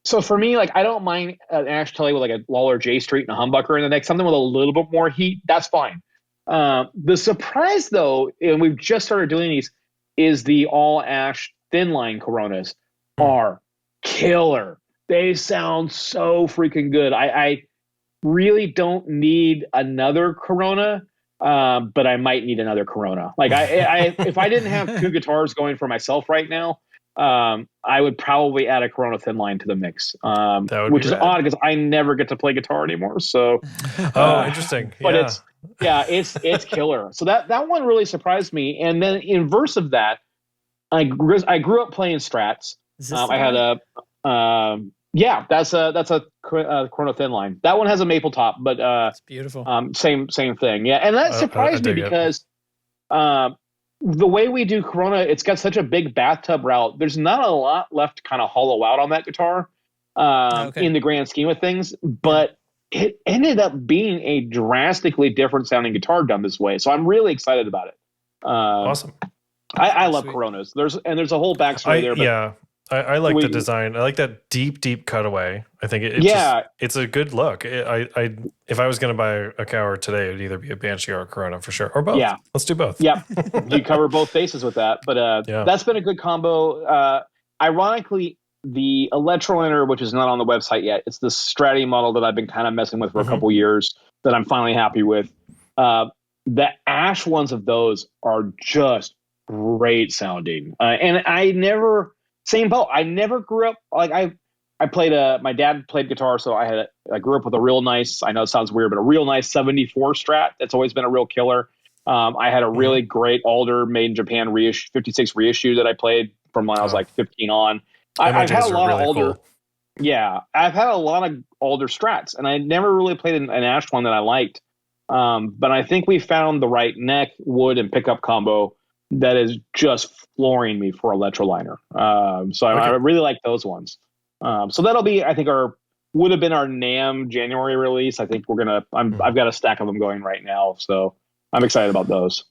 so for me, like I don't mind an ash telly with like a Lawler J Street and a humbucker in the neck, something with a little bit more heat. That's fine. The surprise though, and we've just started doing these, is the all ash thin line Coronas are killer. They sound so freaking good. I really don't need another Corona, but I might need another Corona. Like I if I didn't have two guitars going for myself right now, I would probably add a Corona thin line to the mix, which is odd because I never get to play guitar anymore. So, interesting. But it's killer. So that one really surprised me. And then inverse of that, I grew up playing Strats. I had that's a Corona thin line. That one has a maple top, but it's beautiful. Same thing. Yeah, and that surprised me because the way we do Corona, it's got such a big bathtub route. There's not a lot left to kind of hollow out on that guitar in the grand scheme of things, but it ended up being a drastically different sounding guitar done this way. So I'm really excited about it. Awesome. I love Coronas. There's a whole backstory there. But I like the design. I like that deep cutaway. I think it's a good look. If I was going to buy a Cower today, it'd either be a Banshee or a Corona for sure, or both. Yeah, let's do both. Yeah, you cover both bases with that. But that's been a good combo. Ironically, the Electroliner, which is not on the website yet, it's the Stratty model that I've been kind of messing with for a couple years that I'm finally happy with. The ash ones of those are just great sounding, and I never. Same boat. I never grew up like I played my dad played guitar, so I grew up with a real nice, I know it sounds weird, but a real nice 74 Strat. That's always been a real killer. I had a really great Alder made in Japan 56 reissue that I played from when I was like 15 on. I've had a lot of Alder. Cool. Yeah, I've had a lot of Alder Strats, and I never really played an ash one that I liked. But I think we found the right neck, wood, and pickup combo that is just flooring me for Electroliner. I really like those ones. So that'll be, I think, would have been our NAMM January release. I think I've got a stack of them going right now. So I'm excited about those.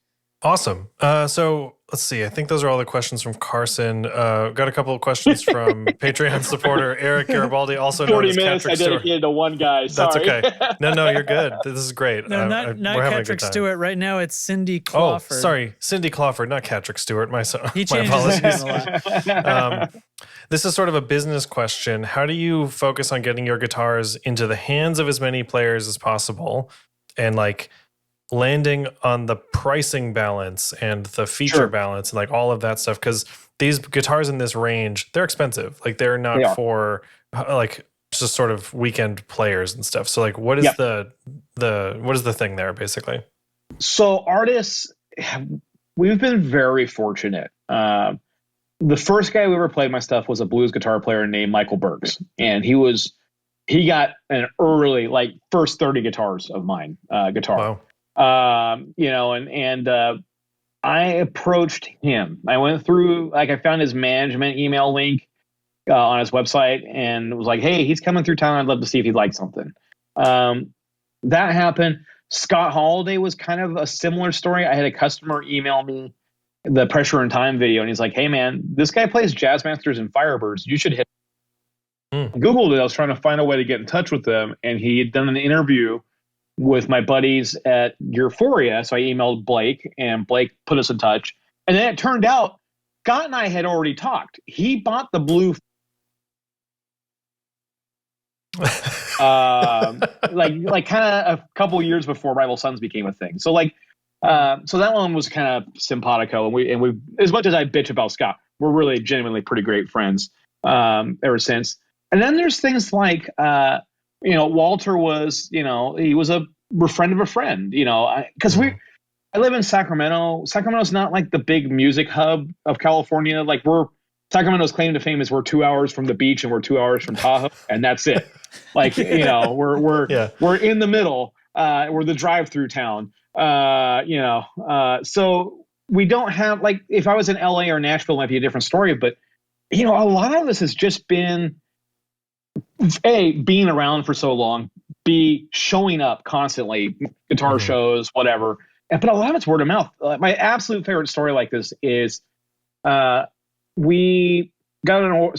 Awesome. So let's see. I think those are all the questions from Carson. Got a couple of questions from Patreon supporter Eric Garibaldi, also known as 40 minutes Catrick I dedicated to one guy. Sorry. That's okay. No, you're good. This is great. No, not Catrick Stewart. Right now it's Cindy Clawford. Oh, sorry. Cindy Clawford, not Catrick Stewart. My changes apologies. his name a lot. This is sort of a business question. How do you focus on getting your guitars into the hands of as many players as possible and like landing on the pricing balance and the feature balance and like all of that stuff? Because these guitars in this range, they're expensive. Like they're not for like just sort of weekend players and stuff. So like what is what is the thing there basically? So artists, we've been very fortunate. The first guy who ever played my stuff was a blues guitar player named Michael Burks. And he got an early, like first 30 guitars of mine, guitar. Wow. I approached him. I went through, I found his management email link on his website and was like, hey, he's coming through town. I'd love to see if he'd like something. That happened. Scott Holiday was kind of a similar story. I had a customer email me the Pressure and Time video, and he's like, hey, man, this guy plays Jazzmasters and Firebirds. You should hit. Googled it. I was trying to find a way to get in touch with them, and he had done an interview with my buddies at Gearphoria. So I emailed Blake, and Blake put us in touch. And then it turned out Scott and I had already talked. He bought the blue like kind of a couple years before Rival Sons became a thing. So like So that one was kind of simpatico, and we as much as I bitch about Scott, we're really genuinely pretty great friends ever since. And then there's things like Walter was, he was a friend of a friend, because I live in Sacramento. Sacramento's not like the big music hub of California. Like Sacramento's claim to fame is we're 2 hours from the beach and we're 2 hours from Tahoe, and that's it. Like we're in the middle. We're the drive-through town. So we don't have, like, if I was in LA or Nashville, it might be a different story. But a lot of this has just been A, being around for so long, B, showing up constantly, guitar shows, whatever. But a lot of it's word of mouth. My absolute favorite story like this is we got an order.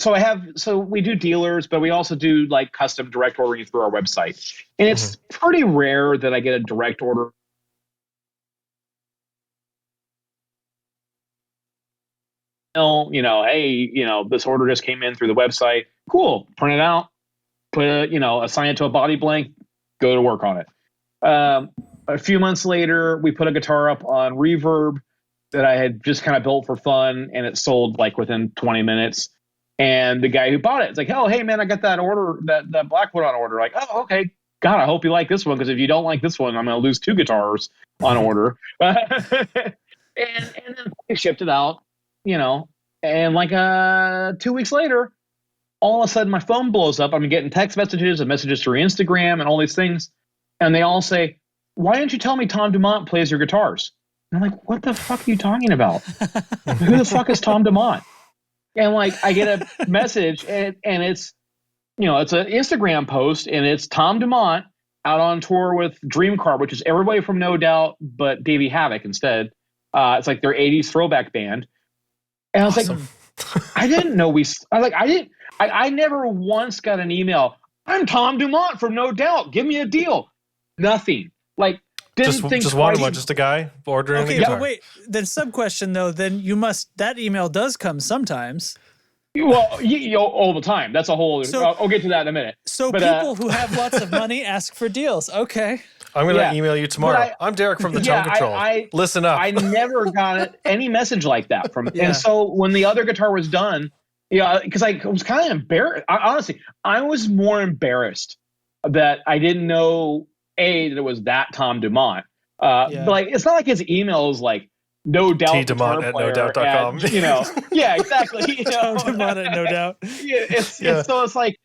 So we do dealers, but we also do like custom direct ordering through our website. And it's pretty rare that I get a direct order. Hey, this order just came in through the website. Cool. Print it out, assign it to a body blank, go to work on it. A few months later, we put a guitar up on Reverb that I had just kind of built for fun, and it sold like within 20 minutes. And the guy who bought it, it's like, oh, hey man, I got that order, that Blackwood on order. Like, oh, okay. God, I hope you like this one, because if you don't like this one, I'm going to lose 2 guitars on order. and then we shipped it out, and like 2 weeks later, all of a sudden my phone blows up. I'm getting text messages and messages through Instagram and all these things. And they all say, why didn't you tell me Tom Dumont plays your guitars? And I'm like, what the fuck are you talking about? Who the fuck is Tom Dumont? And like, I get a message and it's, it's an Instagram post, and it's Tom Dumont out on tour with Dream Car, which is everybody from No Doubt, but Davey Havok instead. It's like their 80s throwback band. And I was like, I didn't know I never once got an email. I'm Tom Dumont from No Doubt. Give me a deal. Nothing. Like, just a guy ordering the guitar. But wait, then sub question though, then that email does come sometimes. Well, all the time. That's a whole. I'll get to that in a minute. So people who have lots of money ask for deals. Okay. I'm going to email you tomorrow. I'm Derek from the Tone Control. Listen up. I never got any message like that from. And so when the other guitar was done, because I was kind of embarrassed. Honestly, I was more embarrassed that I didn't know that it was that Tom Dumont. But like, it's not like his email is like No Doubt T-Dumont at nodoubt.com. Yeah, exactly. Tom Dumont at No Doubt. So it's like,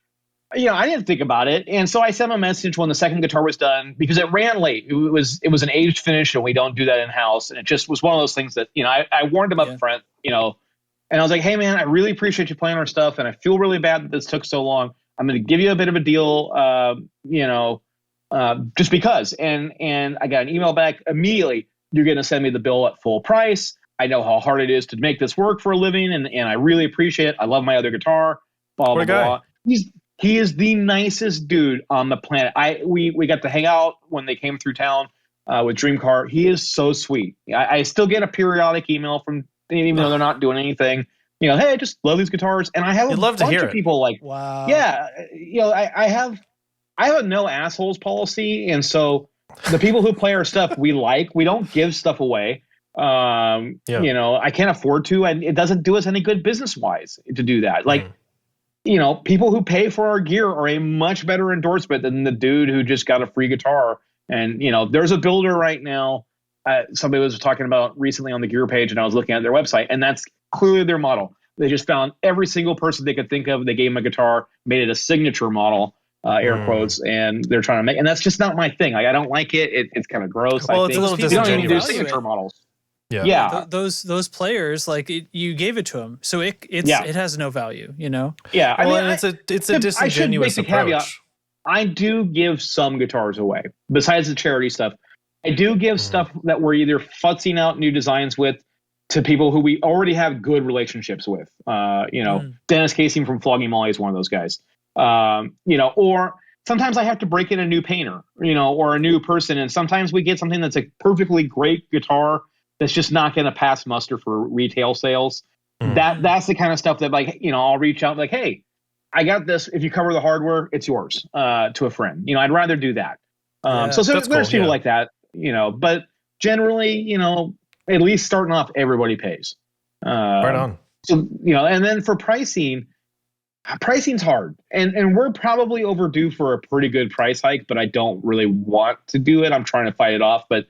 I didn't think about it. And so I sent him a message when the second guitar was done, because it ran late. It was an aged finish, and we don't do that in house. And it just was one of those things that, I warned him up front, and I was like, hey man, I really appreciate you playing our stuff, and I feel really bad that this took so long. I'm going to give you a bit of a deal, just because. And I got an email back immediately. You're going to send me the bill at full price. I know how hard it is to make this work for a living, and I really appreciate it. I love my other guitar. Blah, blah, blah. He is the nicest dude on the planet. We got to hang out when they came through town with Dream Car. He is so sweet. I still get a periodic email from, even though they're not doing anything. Hey, I just love these guitars, and I have a bunch of people like, wow, yeah. I have a no assholes policy, and so the people who play our stuff we don't give stuff away. I can't afford to, and it doesn't do us any good business wise to do that. Like. People who pay for our gear are a much better endorsement than the dude who just got a free guitar. And, there's a builder right now. Somebody was talking about recently on the gear page, and I was looking at their website, and that's clearly their model. They just found every single person they could think of. They gave them a guitar, made it a signature model, air quotes, and they're trying to make, and that's just not my thing. Like, I don't like it. It's kind of gross. Well, it's a little disingenuous. They don't even do signature models. Yeah. Those players, like, you gave it to them, so it has no value, Yeah, I mean, it's a disingenuous approach. Caveat, I do give some guitars away besides the charity stuff. I do give stuff that we're either futzing out new designs with to people who we already have good relationships with. Dennis Casey from Flogging Molly is one of those guys. Or sometimes I have to break in a new painter, or a new person, and sometimes we get something that's a perfectly great guitar that's just not going to pass muster for retail sales. That's the kind of stuff that, like, I'll reach out like, hey, I got this. If you cover the hardware, it's yours, to a friend. I'd rather do that. So there's people like that, but generally, at least starting off, everybody pays. Right on. So, and then for pricing's hard. And we're probably overdue for a pretty good price hike, but I don't really want to do it. I'm trying to fight it off. But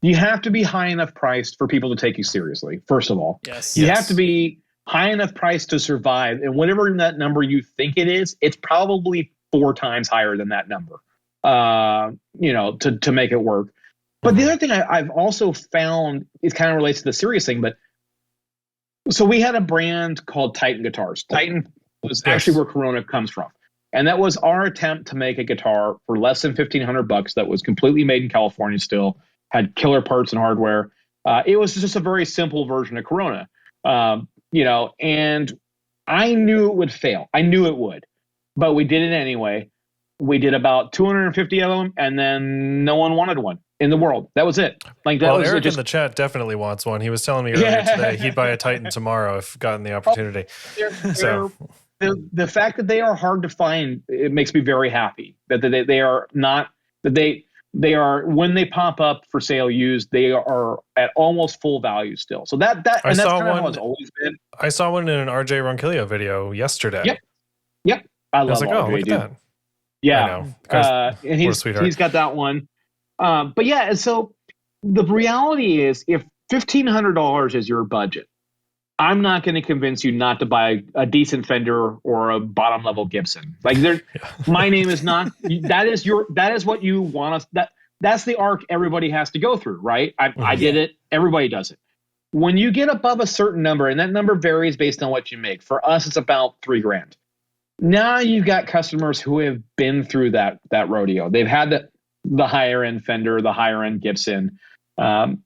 you have to be high enough priced for people to take you seriously, first of all. Yes. You have to be high enough price to survive. And whatever that number you think it is, it's probably 4 times higher than that number, to make it work. But the other thing I've also found, it kind of relates to the serious thing, but so we had a brand called Titan Guitars. Titan was actually where Corona comes from. And that was our attempt to make a guitar for less than $1,500 that was completely made in California still, had killer parts and hardware. It was just a very simple version of Corona. And I knew it would fail. I knew it would, but we did it anyway. We did about 250 of them, and then no one wanted one in the world. That was it. Eric in the chat definitely wants one. He was telling me earlier today he'd buy a Titan tomorrow if gotten the opportunity. The fact that they are hard to find, it makes me very happy. That they are not, that they are, when they pop up for sale used, they are at almost full value still. So that's kind of how it's always been. I saw one in an RJ Ronquillo video yesterday. Yep. I love like, RJ, look at that. Yeah. And he's got that one. But yeah, and so the reality is, if $1,500 is your budget, I'm not going to convince you not to buy a decent Fender or a bottom level Gibson. Like, my name is not, that is what you want us, that's the arc everybody has to go through, right? I did it. Everybody does it. When you get above a certain number, and that number varies based on what you make, for us, it's about $3,000. Now you've got customers who have been through that rodeo. They've had the higher end Fender, the higher end Gibson, or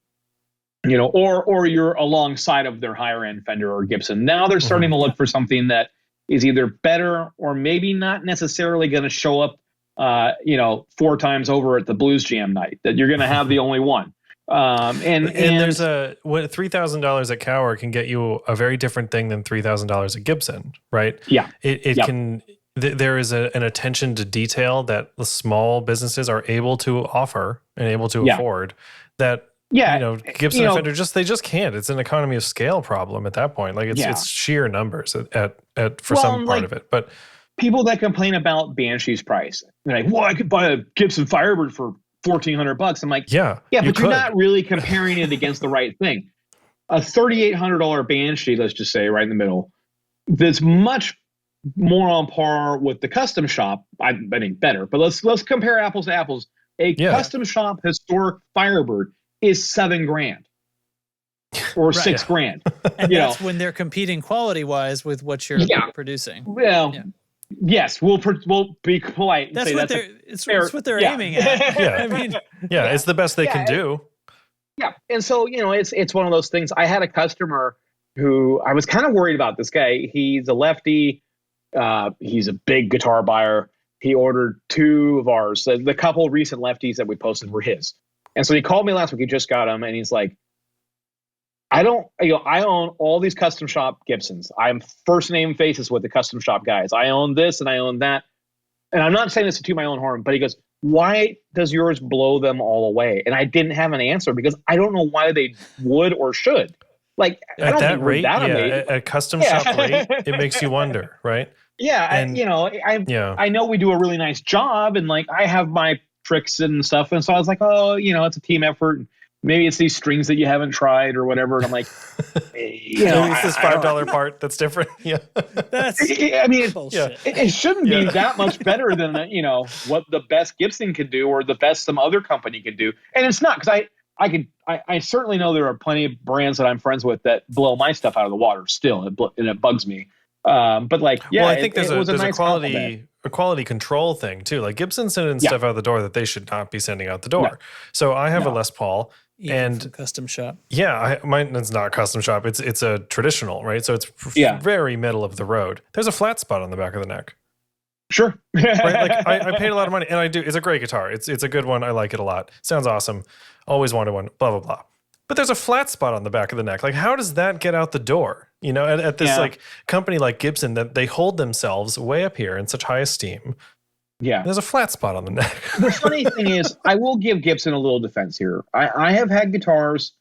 you're alongside of their higher end Fender or Gibson. Now they're starting to look for something that is either better or maybe not necessarily going to show up, 4 times over at the Blues Jam night, that you're going to have the only one. And there's $3,000 at Cower can get you a very different thing than $3,000 at Gibson, right? Yeah. It can. There is an attention to detail that the small businesses are able to offer and able to afford. That Gibson and Fender they just can't. It's an economy of scale problem at that point. Like it's sheer numbers for some part of it. But people that complain about Banshee's price, they're like, "Well, I could buy a Gibson Firebird for $1,400." I'm like, but you're not really comparing it against the right thing. A $3,800 Banshee, let's just say, right in the middle, that's much more on par with the custom shop. I think better, but let's compare apples to apples. A custom shop historic Firebird is $7,000 or $6,000, and that's when they're competing quality wise with what you're producing. Well. Yes, we'll be polite. That's what they're aiming at. I mean, it's the best they can do. Yeah, and so it's one of those things. I had a customer who I was kind of worried about. This guy, he's a lefty. He's a big guitar buyer. He ordered 2 of ours. The couple recent lefties that we posted were his, and so he called me last week. He just got them, and he's like, I own all these custom shop Gibsons. I'm first name faces with the custom shop guys. I own this and I own that. And I'm not saying this to toot my own horn, but he goes, why does yours blow them all away? And I didn't have an answer because I don't know why they would or should. Like, at that rate, at custom shop rate, it makes you wonder, right? Yeah. And, I know we do a really nice job, and like, I have my tricks and stuff. And so I was like, it's a team effort. Maybe it's these strings that you haven't tried or whatever. And I'm like, it's this $5 part that's different. Yeah. It shouldn't be that much better than, what the best Gibson could do or the best some other company could do. And it's not, because I certainly know there are plenty of brands that I'm friends with that blow my stuff out of the water still. And it bugs me. But like, I think there's a quality control thing too. Like Gibson's sending stuff out the door that they should not be sending out the door. No. So I have a Les Paul. And custom shop. Yeah, mine is not custom shop. It's a traditional, right? So it's very middle of the road. There's a flat spot on the back of the neck. Sure. Right? Like I paid a lot of money, and I do. It's a great guitar. It's a good one. I like it a lot. Sounds awesome. Always wanted one. Blah blah blah. But there's a flat spot on the back of the neck. Like, how does that get out the door? At this like company like Gibson, that they hold themselves way up here in such high esteem. Yeah. There's a flat spot on the neck. The funny thing is, I will give Gibson a little defense here. I have had guitars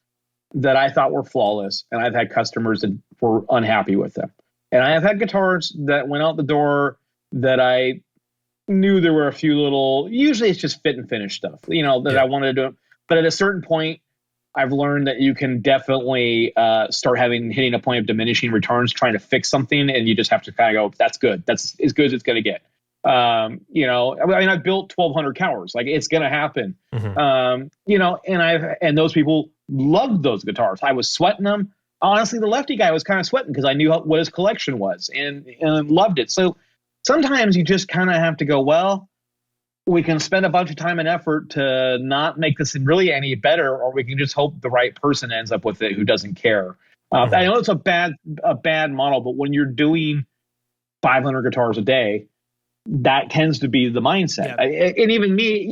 that I thought were flawless, and I've had customers that were unhappy with them. And I have had guitars that went out the door that I knew there were a few little, usually it's just fit and finish stuff, that I wanted to do. But at a certain point, I've learned that you can definitely start hitting a point of diminishing returns, trying to fix something, and you just have to kind of go, that's good. That's as good as it's going to get. I've built 1,200 cowers. Like, it's going to happen. And those people loved those guitars. I was sweating them. Honestly, the lefty guy was kind of sweating because I knew what his collection was and loved it. So sometimes you just kind of have to go, well, we can spend a bunch of time and effort to not make this really any better, or we can just hope the right person ends up with it who doesn't care. I know it's a bad model, but when you're doing 500 guitars a day, that tends to be the mindset. And even me,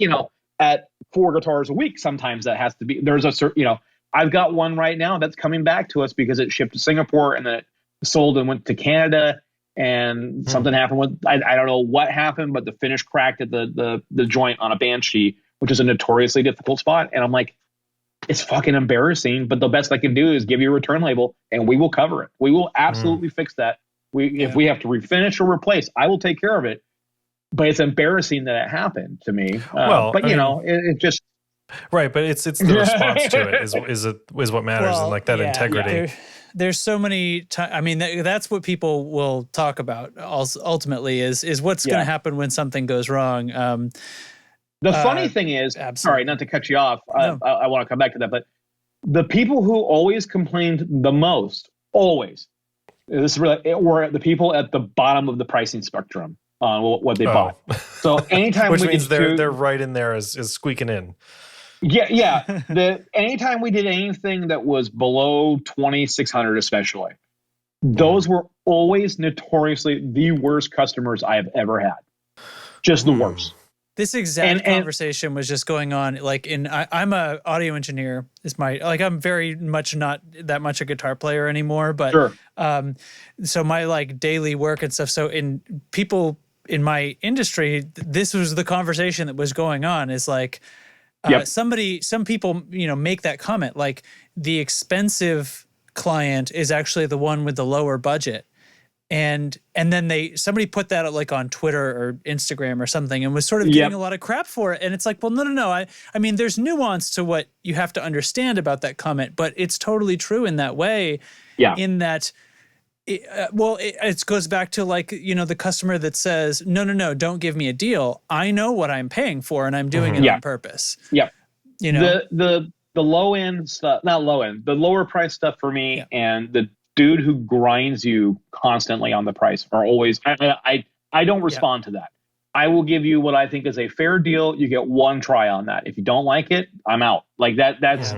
at 4 guitars a week, sometimes that has to be, there's a certain, I've got one right now that's coming back to us because it shipped to Singapore and then it sold and went to Canada, and something happened with, I don't know what happened, but the finish cracked at the joint on a Banshee, which is a notoriously difficult spot. And I'm like, it's fucking embarrassing, but the best I can do is give you a return label and we will cover it. We will absolutely fix that. If we have to refinish or replace, I will take care of it. But it's embarrassing that it happened to me. It just right. But it's the response to it is what matters, and like that integrity. Yeah. There's so many times. I mean, that's what people will talk about. Ultimately, is what's going to happen when something goes wrong. The funny thing is, sorry, not to cut you off. No. I want to come back to that, but the people who always complained the most, always, were the people at the bottom of the pricing spectrum on what they bought. So anytime which means they're right in there as squeaking in. Yeah. Anytime we did anything that was below 2,600, especially, those were always notoriously the worst customers I have ever had. Just the worst. This exact conversation was just going on. Like I'm a audio engineer. I'm very much not that much a guitar player anymore. But sure. So my like daily work and stuff. So in people in my industry, this was the conversation that was going on. Is like some people make that comment, like the expensive client is actually the one with the lower budget. And then somebody put that like on Twitter or Instagram or something and was sort of getting a lot of crap for it. And it's like, well, no. I mean, there's nuance to what you have to understand about that comment, but it's totally true in that way. Yeah. In that, it goes back to like, the customer that says, no, don't give me a deal. I know what I'm paying for and I'm doing it on purpose. Yeah. The low end stuff, not low end, the lower price stuff for me and the dude who grinds you constantly on the price are always, I don't respond to that. I will give you what I think is a fair deal. You get one try on that. If you don't like it, I'm out. Like that's,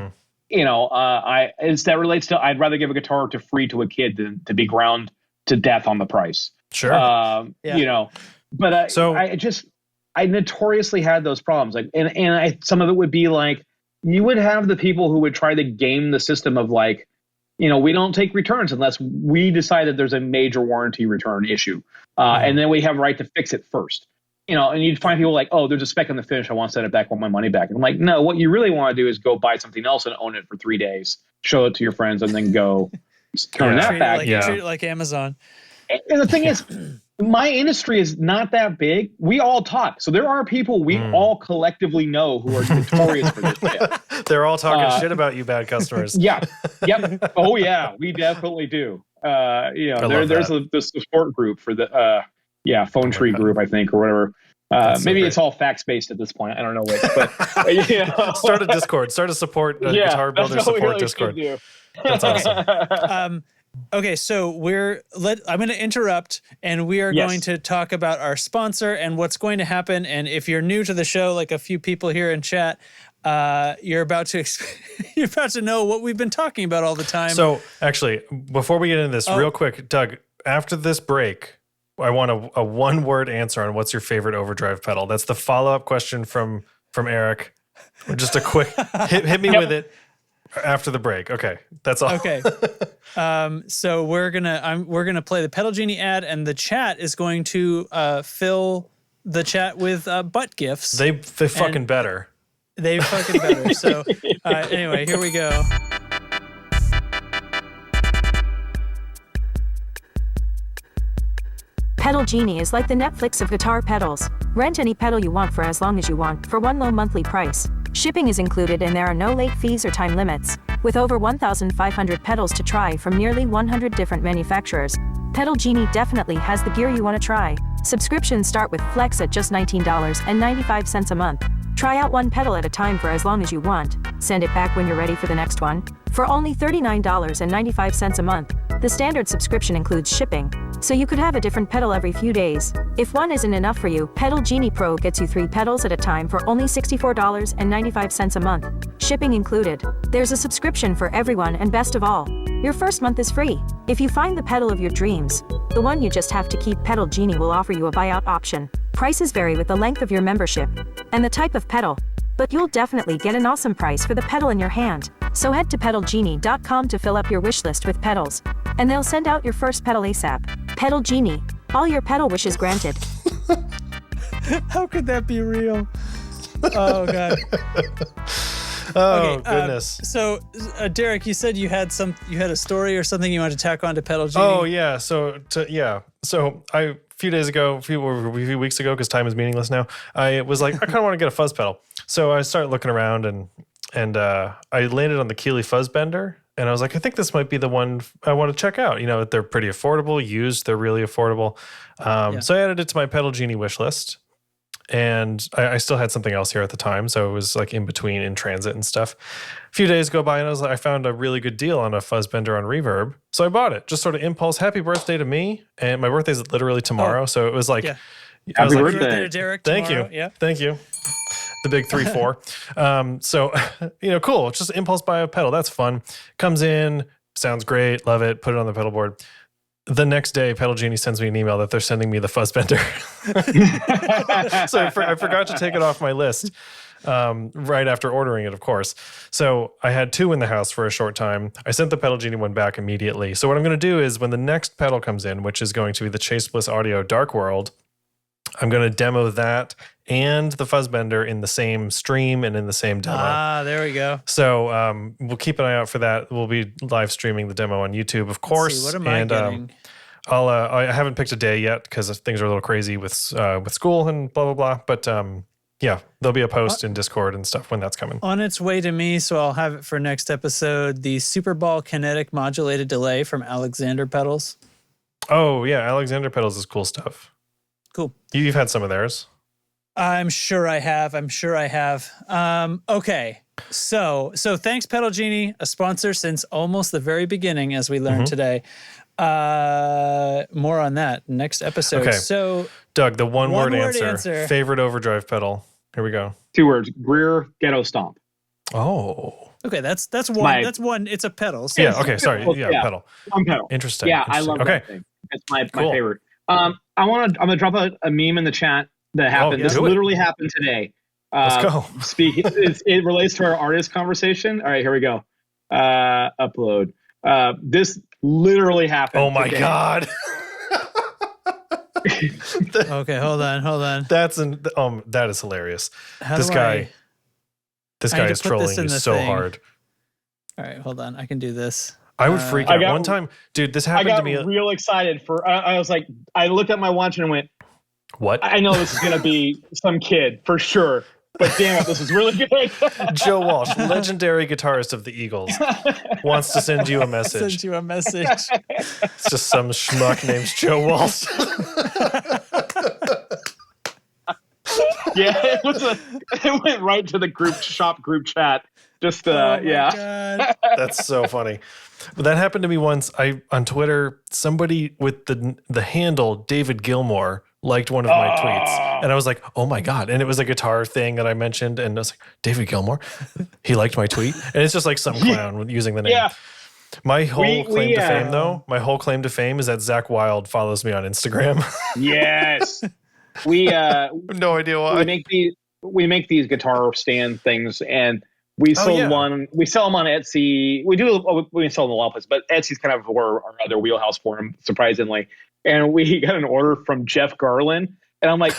that relates to, I'd rather give a guitar to free to a kid than to be ground to death on the price. Sure. But I notoriously had those problems. Like, and some of it would be like, you would have the people who would try to game the system of like, we don't take returns unless we decide that there's a major warranty return issue. And then we have a right to fix it first. And you'd find people like, oh, there's a spec on the finish. I want to send it back. I want my money back. And I'm like, no, what you really want to do is go buy something else and own it for 3 days, show it to your friends, and then go turn that back. Treat it like Amazon. And the thing is, my industry is not that big. We all talk. So there are people we all collectively know who are notorious for this shit. They're all talking shit about you bad customers. Yeah. Yep. Oh, yeah. We definitely do. There's the support group for the phone tree group, I think, or whatever. Maybe it's all fact-based at this point. I don't know which. But, Start a Discord. Start a support Guitar Builder support Discord. That's awesome. Okay, so I'm going to interrupt, and we are going to talk about our sponsor and what's going to happen. And if you're new to the show, like a few people here in chat, you're about to know what we've been talking about all the time. So, actually, before we get into this, real quick, Doug, after this break, I want a one-word answer on what's your favorite Overdrive pedal. That's the follow-up question from Eric. Just a quick hit me with it. After the break. Okay. That's all. Okay. So we're gonna play the Pedal Genie ad, and the chat is going to fill the chat with butt gifs. They fucking better. They fucking better. So anyway, here we go. Pedal Genie is like the Netflix of guitar pedals. Rent any pedal you want for as long as you want for one low monthly price. Shipping is included and there are no late fees or time limits. With over 1,500 pedals to try from nearly 100 different manufacturers, Pedal Genie definitely has the gear you want to try. Subscriptions start with Flex at just $19.95 a month. Try out one pedal at a time for as long as you want. Send it back when you're ready for the next one. For only $39.95 a month, the standard subscription includes shipping, so you could have a different pedal every few days. If one isn't enough for you, Pedal Genie Pro gets you 3 pedals at a time for only $64.95 a month. Shipping included. There's a subscription for everyone, and best of all, your first month is free. If you find the pedal of your dreams, the one you just have to keep, Pedal Genie will offer you a buyout option. Prices vary with the length of your membership and the type of pedal, but you'll definitely get an awesome price for the pedal in your hand. So head to pedalgenie.com to fill up your wish list with pedals, and they'll send out your first pedal ASAP. Pedal Genie. All your pedal wishes granted. How could that be real? Oh, God. Oh, goodness. So, Derek, you said you had a story or something you wanted to tack on to Pedal Genie. Oh, yeah. So a few weeks ago, because time is meaningless now, I was like, I kind of want to get a fuzz pedal. So I started looking around and I landed on the Keeley Fuzz Bender. And I was like, I think this might be the one I want to check out. You know, they're pretty affordable. Used, they're really affordable. So I added it to my Pedal Genie wish list. And I still had something else here at the time. So it was like in between, in transit and stuff. A few days go by and I found a really good deal on a fuzz bender on Reverb. So I bought it. Just sort of impulse. Happy birthday to me. And my birthday's literally tomorrow. So it was like, Happy birthday to Derek. Thank tomorrow. you. Yeah. Thank you. The big 3-4. So, cool. Just impulse buy a pedal. That's fun. Comes in, sounds great. Love it. Put it on the pedal board. The next day, Pedal Genie sends me an email that they're sending me the fuzz bender. So I forgot to take it off my list right after ordering it, of course. So I had 2 in the house for a short time. I sent the Pedal Genie one back immediately. So what I'm going to do is when the next pedal comes in, which is going to be the Chase Bliss Audio Dark World, I'm going to demo that and the Fuzzbender in the same stream and in the same demo. Ah, there we go. So we'll keep an eye out for that. We'll be live streaming the demo on YouTube, of course. Let's see, what am I getting? I haven't picked a day yet because things are a little crazy with school and blah, blah, blah. But there'll be a post in Discord and stuff when that's coming. On its way to me, so I'll have it for next episode, the Super Ball Kinetic Modulated Delay from Alexander Pedals. Oh, yeah. Alexander Pedals is cool stuff. Cool. You've had some of theirs. I'm sure I have. Okay. So thanks, Pedal Genie, a sponsor since almost the very beginning, as we learned today. More on that next episode. Okay. So, Doug, the one-word answer. Favorite Overdrive pedal. Here we go. 2 words. Greer Ghetto Stomp. Oh. Okay, that's one. That's one. It's a pedal. So yeah. Okay. Sorry. Yeah. Pedal. One pedal. Interesting. Yeah, I love that thing. That's my favorite. I'm gonna drop a meme in the chat that happened. This literally happened today. Let's go. It relates to our artist conversation. All right, here we go. Upload. This literally happened. Oh my God. Okay, hold on. That is hilarious. This guy is trolling you so hard. All right, hold on. I can do this. I would freak out. One time, dude, this happened to me. I got real excited I was like, I looked at my watch and went, what? I know this is going to be some kid for sure, but damn it, this is really good. Joe Walsh, legendary guitarist of the Eagles, wants to send you a message. Send you a message. It's just some schmuck named Joe Walsh. Yeah, it went right to the group chat. Just yeah. That's so funny. But that happened to me once. On Twitter, somebody with the handle David Gilmour liked one of my tweets, and I was like, "Oh my God!" And it was a guitar thing that I mentioned, and I was like, "David Gilmour, he liked my tweet," and it's just like some clown using the name. Yeah. My whole claim to fame, though, is that Zach Wilde follows me on Instagram. Yes, we no idea why. We make these guitar stand things, and we sold one. We sell them on Etsy. We sell them a lot of places, but Etsy's kind of our other wheelhouse for them, surprisingly. And we got an order from Jeff Garland And I'm like,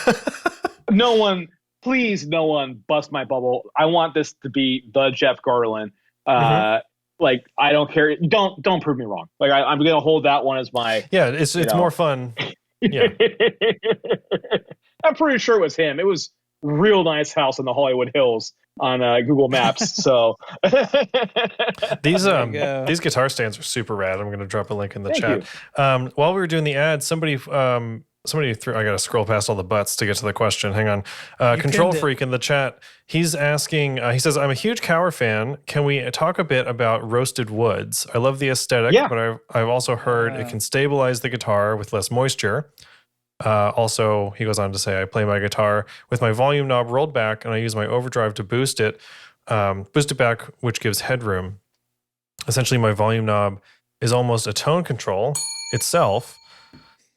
please, no one bust my bubble. I want this to be the Jeff Garlin. Like, I don't care. Don't prove me wrong. Like, I'm going to hold that one as my. Yeah, it's more fun. Yeah. I'm pretty sure it was him. It was real nice house in the Hollywood Hills on Google Maps. So these guitar stands are super rad. I'm going to drop a link in the Thank chat. While we were doing the ad, somebody threw. I got to scroll past all the butts to get to the question. Hang on. Control Freak in the chat. He's asking. He says, "I'm a huge Cower fan. Can we talk a bit about roasted woods? I love the aesthetic, but I've also heard it can stabilize the guitar with less moisture." Also, he goes on to say, I play my guitar with my volume knob rolled back, and I use my overdrive to boost it back, which gives headroom. Essentially, my volume knob is almost a tone control itself.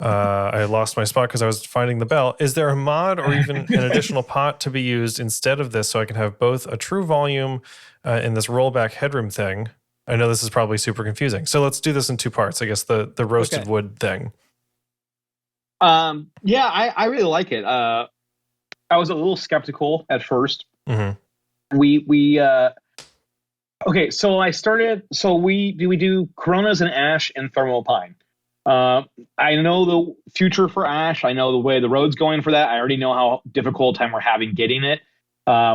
I lost my spot because I was finding the bell. Is there a mod or even an additional pot to be used instead of this so I can have both a true volume and this rollback headroom thing? I know this is probably super confusing. So let's do this in two parts. I guess the roasted wood thing. Yeah, I really like it. I was a little skeptical at first. Okay, so I started. So we do Coronas and Ash and Thermal Pine. I know the future for Ash. I know the way the road's going for that. I already know how difficult time we're having getting it,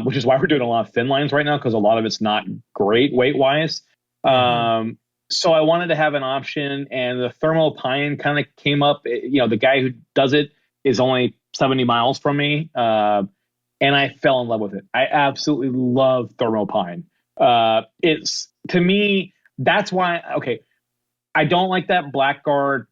which is why we're doing a lot of thin lines right now, because a lot of it's not great weight wise. So I wanted to have an option, and the Thermal Pine kind of came up. The guy who does it is only 70 miles from me, and I fell in love with it. I absolutely love Thermal Pine. It's, to me, that's why. Okay, I don't like that Blackguard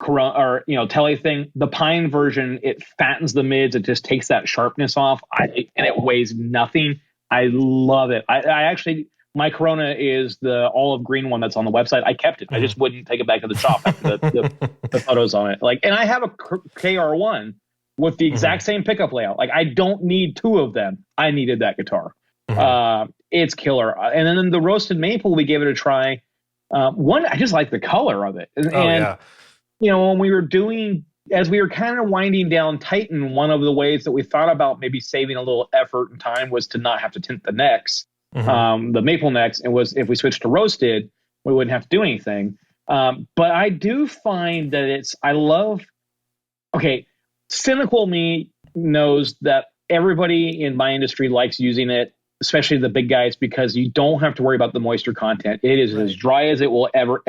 Tele thing. The Pine version, it fattens the mids. It just takes that sharpness off. And it weighs nothing. I love it. I actually. My Corona is the olive green one that's on the website. I kept it. I just wouldn't take it back to the shop after the photos on it. Like, and I have a KR1 with the exact same pickup layout. Like, I don't need two of them. I needed that guitar. It's killer. And then the roasted maple, we gave it a try. One, I just like the color of it. And when we were as we were kind of winding down Titan, one of the ways that we thought about maybe saving a little effort and time was to not have to tint the necks. The maple necks, and was if we switched to roasted, we wouldn't have to do anything. But I do find that cynical me knows that everybody in my industry likes using it, especially the big guys, because you don't have to worry about the moisture content. It is as dry as it will ever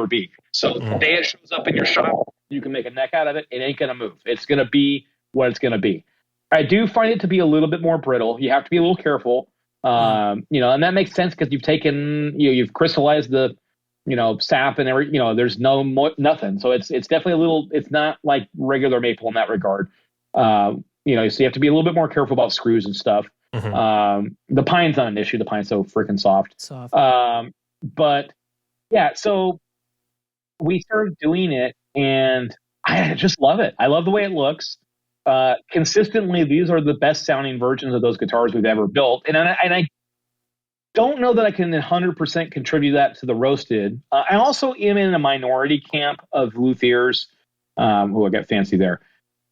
be. So the day it shows up in your shop, you can make a neck out of it. It ain't going to move. It's going to be what it's going to be. I do find it to be a little bit more brittle. You have to be a little careful. And that makes sense because you've crystallized the, sap and there's nothing. So it's definitely it's not like regular maple in that regard. So you have to be a little bit more careful about screws and stuff. The pine's not an issue. The pine's so freaking soft. But yeah, so we started doing it and I just love it. I love the way it looks. Consistently, these are the best sounding versions of those guitars we've ever built. And I don't know that I can 100% contribute that to the roasted. I also am in a minority camp of luthiers who I got fancy there.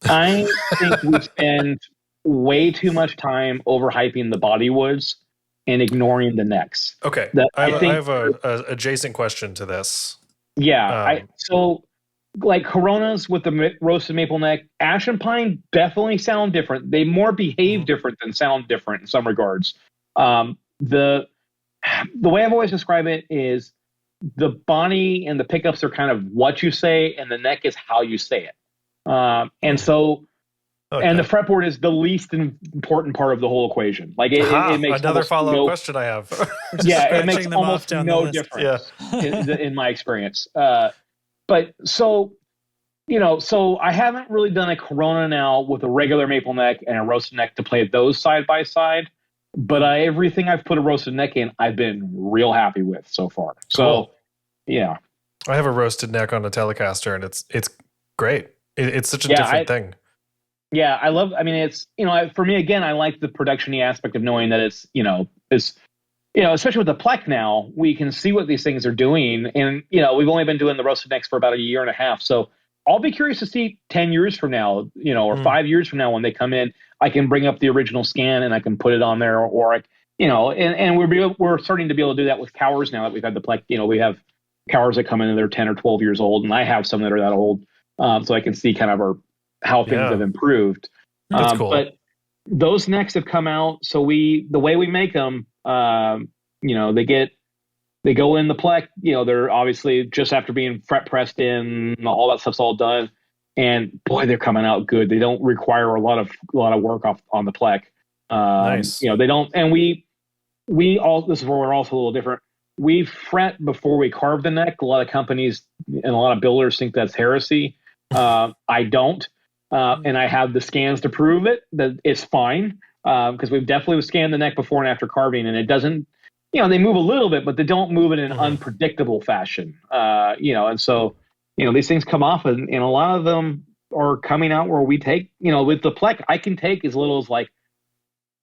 I think we spend way too much time overhyping the body woods and ignoring the necks. Okay. I have a adjacent question to this. Yeah. Like Coronas with the roasted maple neck, Ash and Pine definitely sound different. They more behave different than sound different in some regards. The way I've always described it is the body and the pickups are kind of what you say, and the neck is how you say it. And the fretboard is the least important part of the whole equation. Like it makes another follow-up question I have. It makes almost no difference in my experience. But so I haven't really done a Corona now with a regular maple neck and a roasted neck to play those side by side. But everything I've put a roasted neck in, I've been real happy with so far. So, yeah. I have a roasted neck on a Telecaster, and it's great. It's such a different thing. Yeah, it's, for me, again, I like the production-y aspect of knowing that it's, especially with the Plek now, we can see what these things are doing. And, we've only been doing the roasted necks for about a year and a half. So I'll be curious to see 10 years from now, or 5 years from now when they come in, I can bring up the original scan and I can put it on there, or and we're starting to be able to do that with cowers now that we've had the Plek. We have cowers that come in and they're 10 or 12 years old, and I have some that are that old, so I can see kind of how things have improved. That's cool. But those necks have come out, so the way we make them, they go in the Plek. They're obviously just after being fret pressed in, all that stuff's all done, and boy, they're coming out good. They don't require a lot of work on the Plek. Nice. They don't, and we all, this is where we're also a little different. We fret before we carve the neck. A lot of companies and a lot of builders think that's heresy. I don't. And I have the scans to prove it, that it's fine. Because we've definitely scanned the neck before and after carving, and it doesn't, they move a little bit, but they don't move in an unpredictable fashion. And so, these things come off, and a lot of them are coming out where we take, with the Plek, I can take as little as like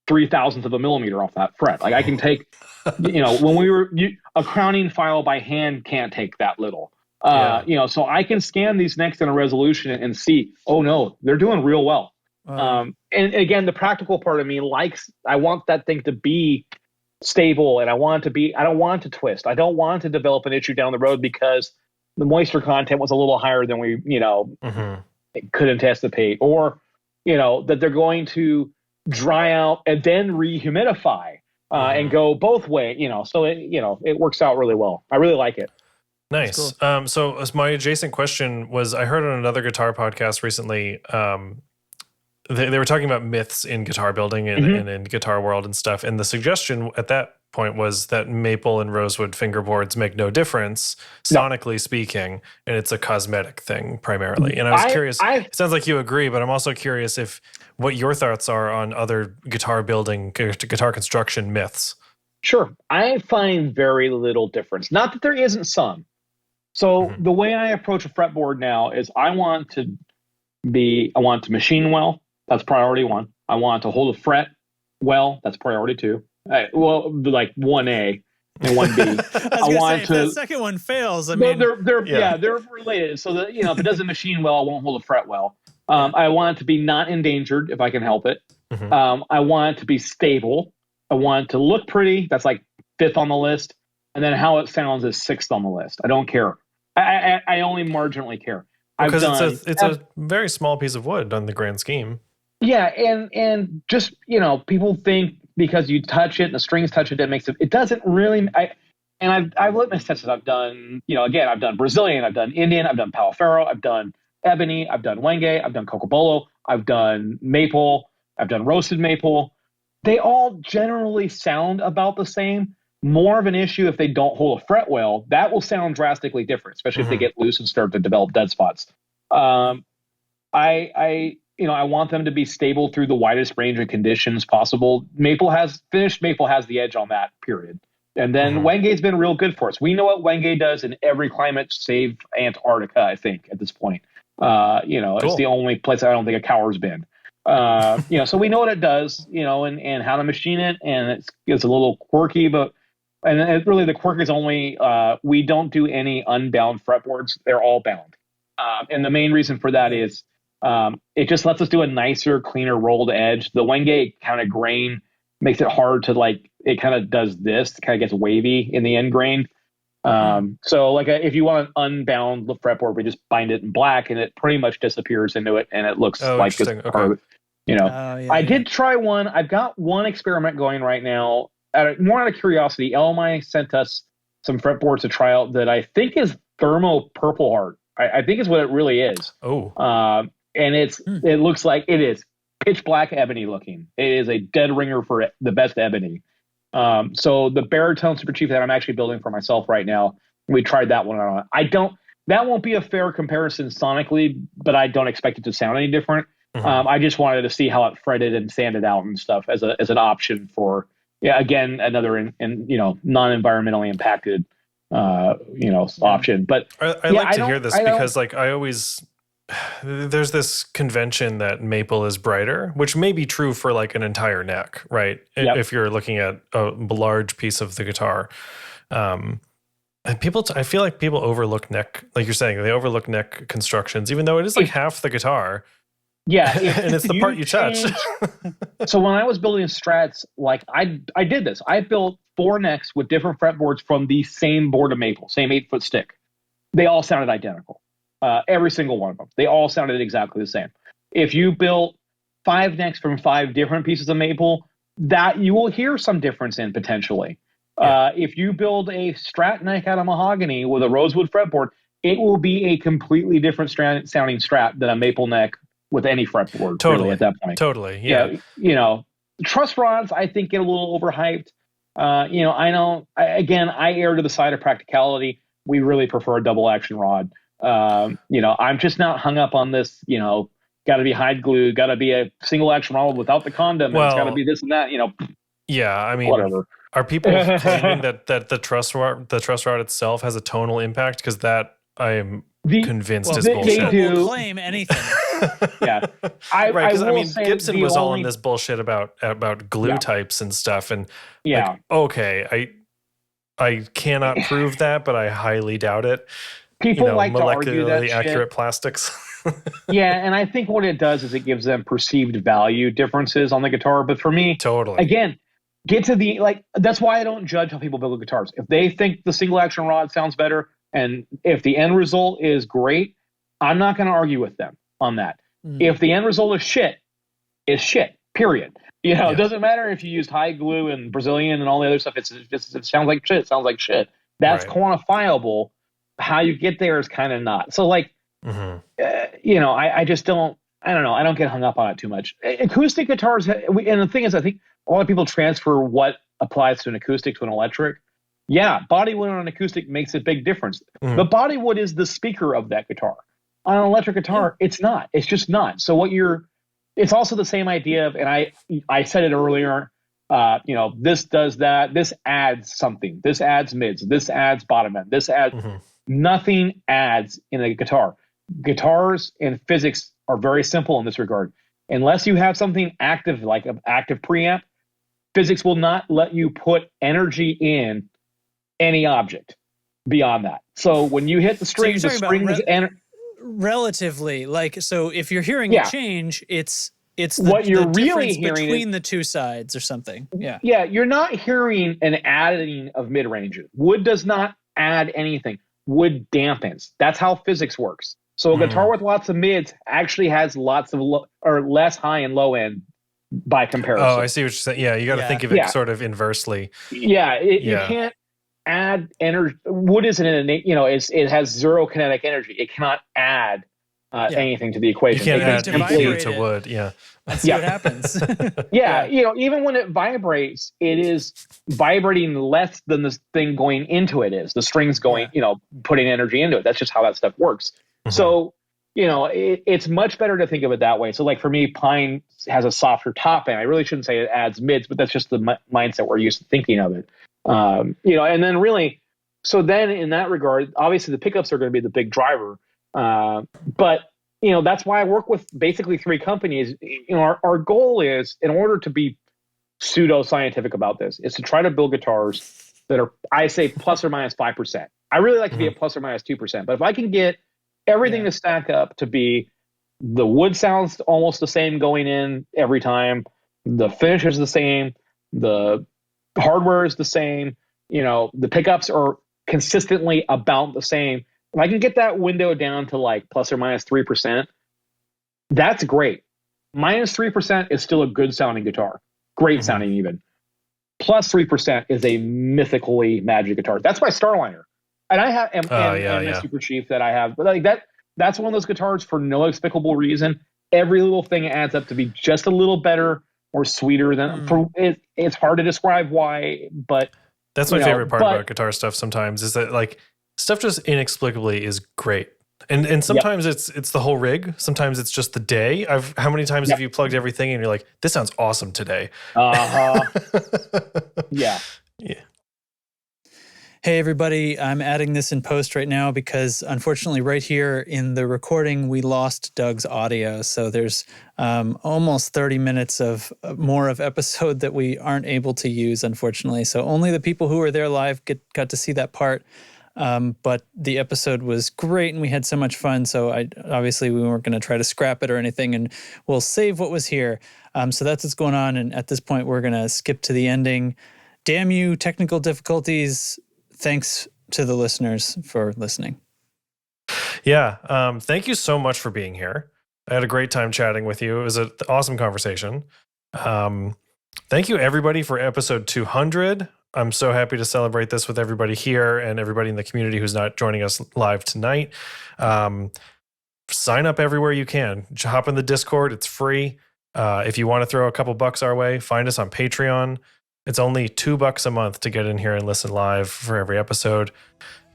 0.003 of a millimeter off that fret. Like I can take, when a crowning file by hand can't take that little. So I can scan these necks in a resolution and see, oh no, they're doing real well. And again, the practical part of me I want that thing to be stable, and I don't want it to twist. I don't want to develop an issue down the road because the moisture content was a little higher than we, could anticipate, or, that they're going to dry out and then rehumidify and go both ways, so it works out really well. I really like it. Nice. Cool. So as my adjacent question was, I heard on another guitar podcast recently, they were talking about myths in guitar building and in guitar world and stuff. And the suggestion at that point was that maple and rosewood fingerboards make no difference, sonically speaking, and it's a cosmetic thing primarily. And I was curious, it sounds like you agree, but I'm also curious what your thoughts are on other guitar building, guitar construction myths. Sure. I find very little difference. Not that there isn't some. So the way I approach a fretboard now is I want to machine well. That's priority 1. I want to hold a fret well. That's priority 2. Like 1A and 1B. I want to. If the second one fails, they're related. So that if it doesn't machine well, I won't hold a fret well. I want it to be not endangered if I can help it. I want it to be stable. I want it to look pretty. That's like 5th on the list. And then how it sounds is 6th on the list. I don't care. I only marginally care. Because it's a very small piece of wood on the grand scheme. Yeah, and just people think because you touch it and the strings touch it, that makes it. It doesn't really. I've litmus tested. I've done I've done Brazilian, I've done Indian, I've done Palo Ferro, I've done ebony, I've done Wenge, I've done Cocobolo, I've done maple, I've done roasted maple. They all generally sound about the same. More of an issue if they don't hold a fret well. That will sound drastically different, especially if they get loose and start to develop dead spots. I want them to be stable through the widest range of conditions possible. Finished maple has the edge on that, period. And then Wenge's been real good for us. We know what Wenge does in every climate save Antarctica, I think, at this point. Cool. It's the only place I don't think a cower's been. So we know what it does, and how to machine it, and it's a little quirky, but really the quirk is only we don't do any unbound fretboards. They're all bound. And the main reason for that is it just lets us do a nicer, cleaner rolled edge. The Wenge kind of grain makes it hard to it kind of does this, kind of gets wavy in the end grain. So if you want an unbound fretboard, we just bind it in black and it pretty much disappears into it and it looks like it's part, I did try one. I've got one experiment going right now. More out of curiosity, LMI sent us some fretboards to try out that I think is thermo purple heart. I think is what it really is. And it looks like it is pitch black ebony looking. It is a dead ringer for the best ebony. So the baritone Super Chief that I'm actually building for myself right now, we tried that one on. That won't be a fair comparison sonically, but I don't expect it to sound any different. I just wanted to see how it fretted and sanded out and stuff as an option for, again, another non-environmentally impacted option. But I like to hear this because I always there's this convention that maple is brighter, which may be true for an entire neck, right? Yep. If you're looking at a large piece of the guitar. And I feel like people overlook neck, like you're saying, they overlook neck constructions, even though it is like half the guitar. Yeah, and it's the part you touch. So when I was building Strats, like I did this. I built 4 necks with different fretboards from the same board of maple, same 8-foot stick. They all sounded identical. Every single one of them. They all sounded exactly the same. If you built 5 necks from 5 different pieces of maple, that you will hear some difference in potentially. If you build a Strat neck out of mahogany with a rosewood fretboard, it will be a completely different sounding Strat than a maple neck with any fretboard. Totally. Really, at that point. Totally. Yeah. You know, truss rods, I think, get a little overhyped. You know, I err to the side of practicality. We really prefer a double action rod. You know, I'm just not hung up on this, you know, got to be hide glue, got to be a single action rod without the condom, and it's got to be this and that, you know. Yeah, I mean, whatever. Are people claiming that the truss rod itself has a tonal impact? Because that I am convinced is bullshit. They will claim anything. Yeah, right. Because I mean, Gibson was all in this bullshit about glue types and stuff, and like, okay, I cannot prove that, but I highly doubt it. People like to argue that accurate plastics. Yeah, and I think what it does is it gives them perceived value differences on the guitar. But for me, again, get to the that's why I don't judge how people build guitars. If they think the single action rod sounds better, and if the end result is great, I'm not going to argue with them on that. If the end result is shit, period. You know, it doesn't matter if you used high glue and Brazilian and all the other stuff. It sounds like shit. It sounds like shit. That's quantifiable. How you get there is kind of not. So you know, I just don't. I don't know. I don't get hung up on it too much. Acoustic guitars, and the thing is, I think a lot of people transfer what applies to an acoustic to an electric. Yeah, body wood on an acoustic makes a big difference. The body wood is the speaker of that guitar. On an electric guitar, it's not. It's just not. So it's also the same idea of, and I said it earlier, you know, this does that. This adds something. This adds mids. This adds bottom end. This adds nothing adds in a guitar. Guitars and physics are very simple in this regard. Unless you have something active, like an active preamp, physics will not let you put energy in any object beyond that. So when you hit the strings, the strings relatively, so if you're hearing a change, it's what you're the really hearing between the two sides or something. Yeah, you're not hearing an adding of mid ranges. Wood does not add anything. Wood dampens. That's how physics works. So a guitar with lots of mids actually has lots of less high and low end by comparison. Oh, I see what you're saying. Yeah, you got to think of it sort of inversely. Yeah, you can't add energy. Wood isn't an innate, you know, it has zero kinetic energy. It cannot add anything to the equation. You can't add EQ to wood. Yeah. That's what happens. You know, even when it vibrates, it is vibrating less than the thing going into it is. The strings going, you know, putting energy into it. That's just how that stuff works. So, you know, it's much better to think of it that way. So, like for me, pine has a softer top end. I really shouldn't say it adds mids, but that's just the mindset we're used to thinking of it. You know, and then really, so then in that regard, obviously the pickups are going to be the big driver. But, you know, that's why I work with basically 3 companies. You know, our goal is, in order to be pseudo-scientific about this, is to try to build guitars that are, I say, plus or minus 5%. I really like to be at plus or minus 2%. But if I can get everything to stack up to be the wood sounds almost the same going in every time, the finish is the same, the hardware is the same, you know, the pickups are consistently about the same. If I can get that window down to like plus or minus 3%, that's great. Minus 3% is still a good sounding guitar. Great sounding even. Plus 3% is a mythically magic guitar. That's my Starliner. And I have a Super Chief that I have. But like that's one of those guitars for no explicable reason. Every little thing adds up to be just a little better or sweeter than it's hard to describe why, but that's my favorite part about guitar stuff sometimes is that like stuff just inexplicably is great. And sometimes it's the whole rig. Sometimes it's just the day. How many times have you plugged everything and you're like, this sounds awesome today? Yeah. Hey, everybody, I'm adding this in post right now because unfortunately right here in the recording, we lost Doug's audio. So there's almost 30 minutes of more of episode that we aren't able to use, unfortunately. So only the people who were there live got to see that part. But the episode was great and we had so much fun. So obviously we weren't going to try to scrap it or anything, and we'll save what was here. So that's what's going on. And at this point, we're going to skip to the ending. Damn you, technical difficulties. Thanks to the listeners for listening. Yeah. Thank you so much for being here. I had a great time chatting with you. It was an awesome conversation. Thank you, everybody, for episode 200. I'm so happy to celebrate this with everybody here and everybody in the community who's not joining us live tonight. Sign up everywhere you can. Hop in the Discord. It's free. If you want to throw a couple bucks our way, find us on Patreon. It's only $2 a month to get in here and listen live for every episode.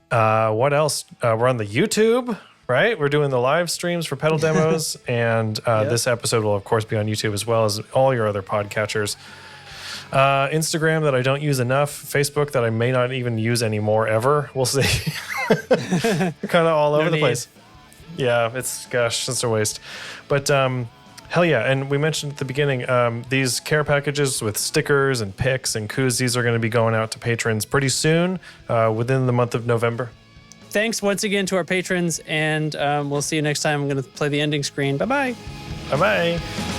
What else? We're on the YouTube, right? We're doing the live streams for pedal demos. And this episode will, of course, be on YouTube as well as all your other podcatchers. Instagram that I don't use enough. Facebook that I may not even use anymore ever. We'll see. Kind of all over the place. Yeah, it's a waste. But hell yeah. And we mentioned at the beginning, these care packages with stickers and picks and koozies are going to be going out to patrons pretty soon, within the month of November. Thanks once again to our patrons, and we'll see you next time. I'm going to play the ending screen. Bye-bye. Bye-bye.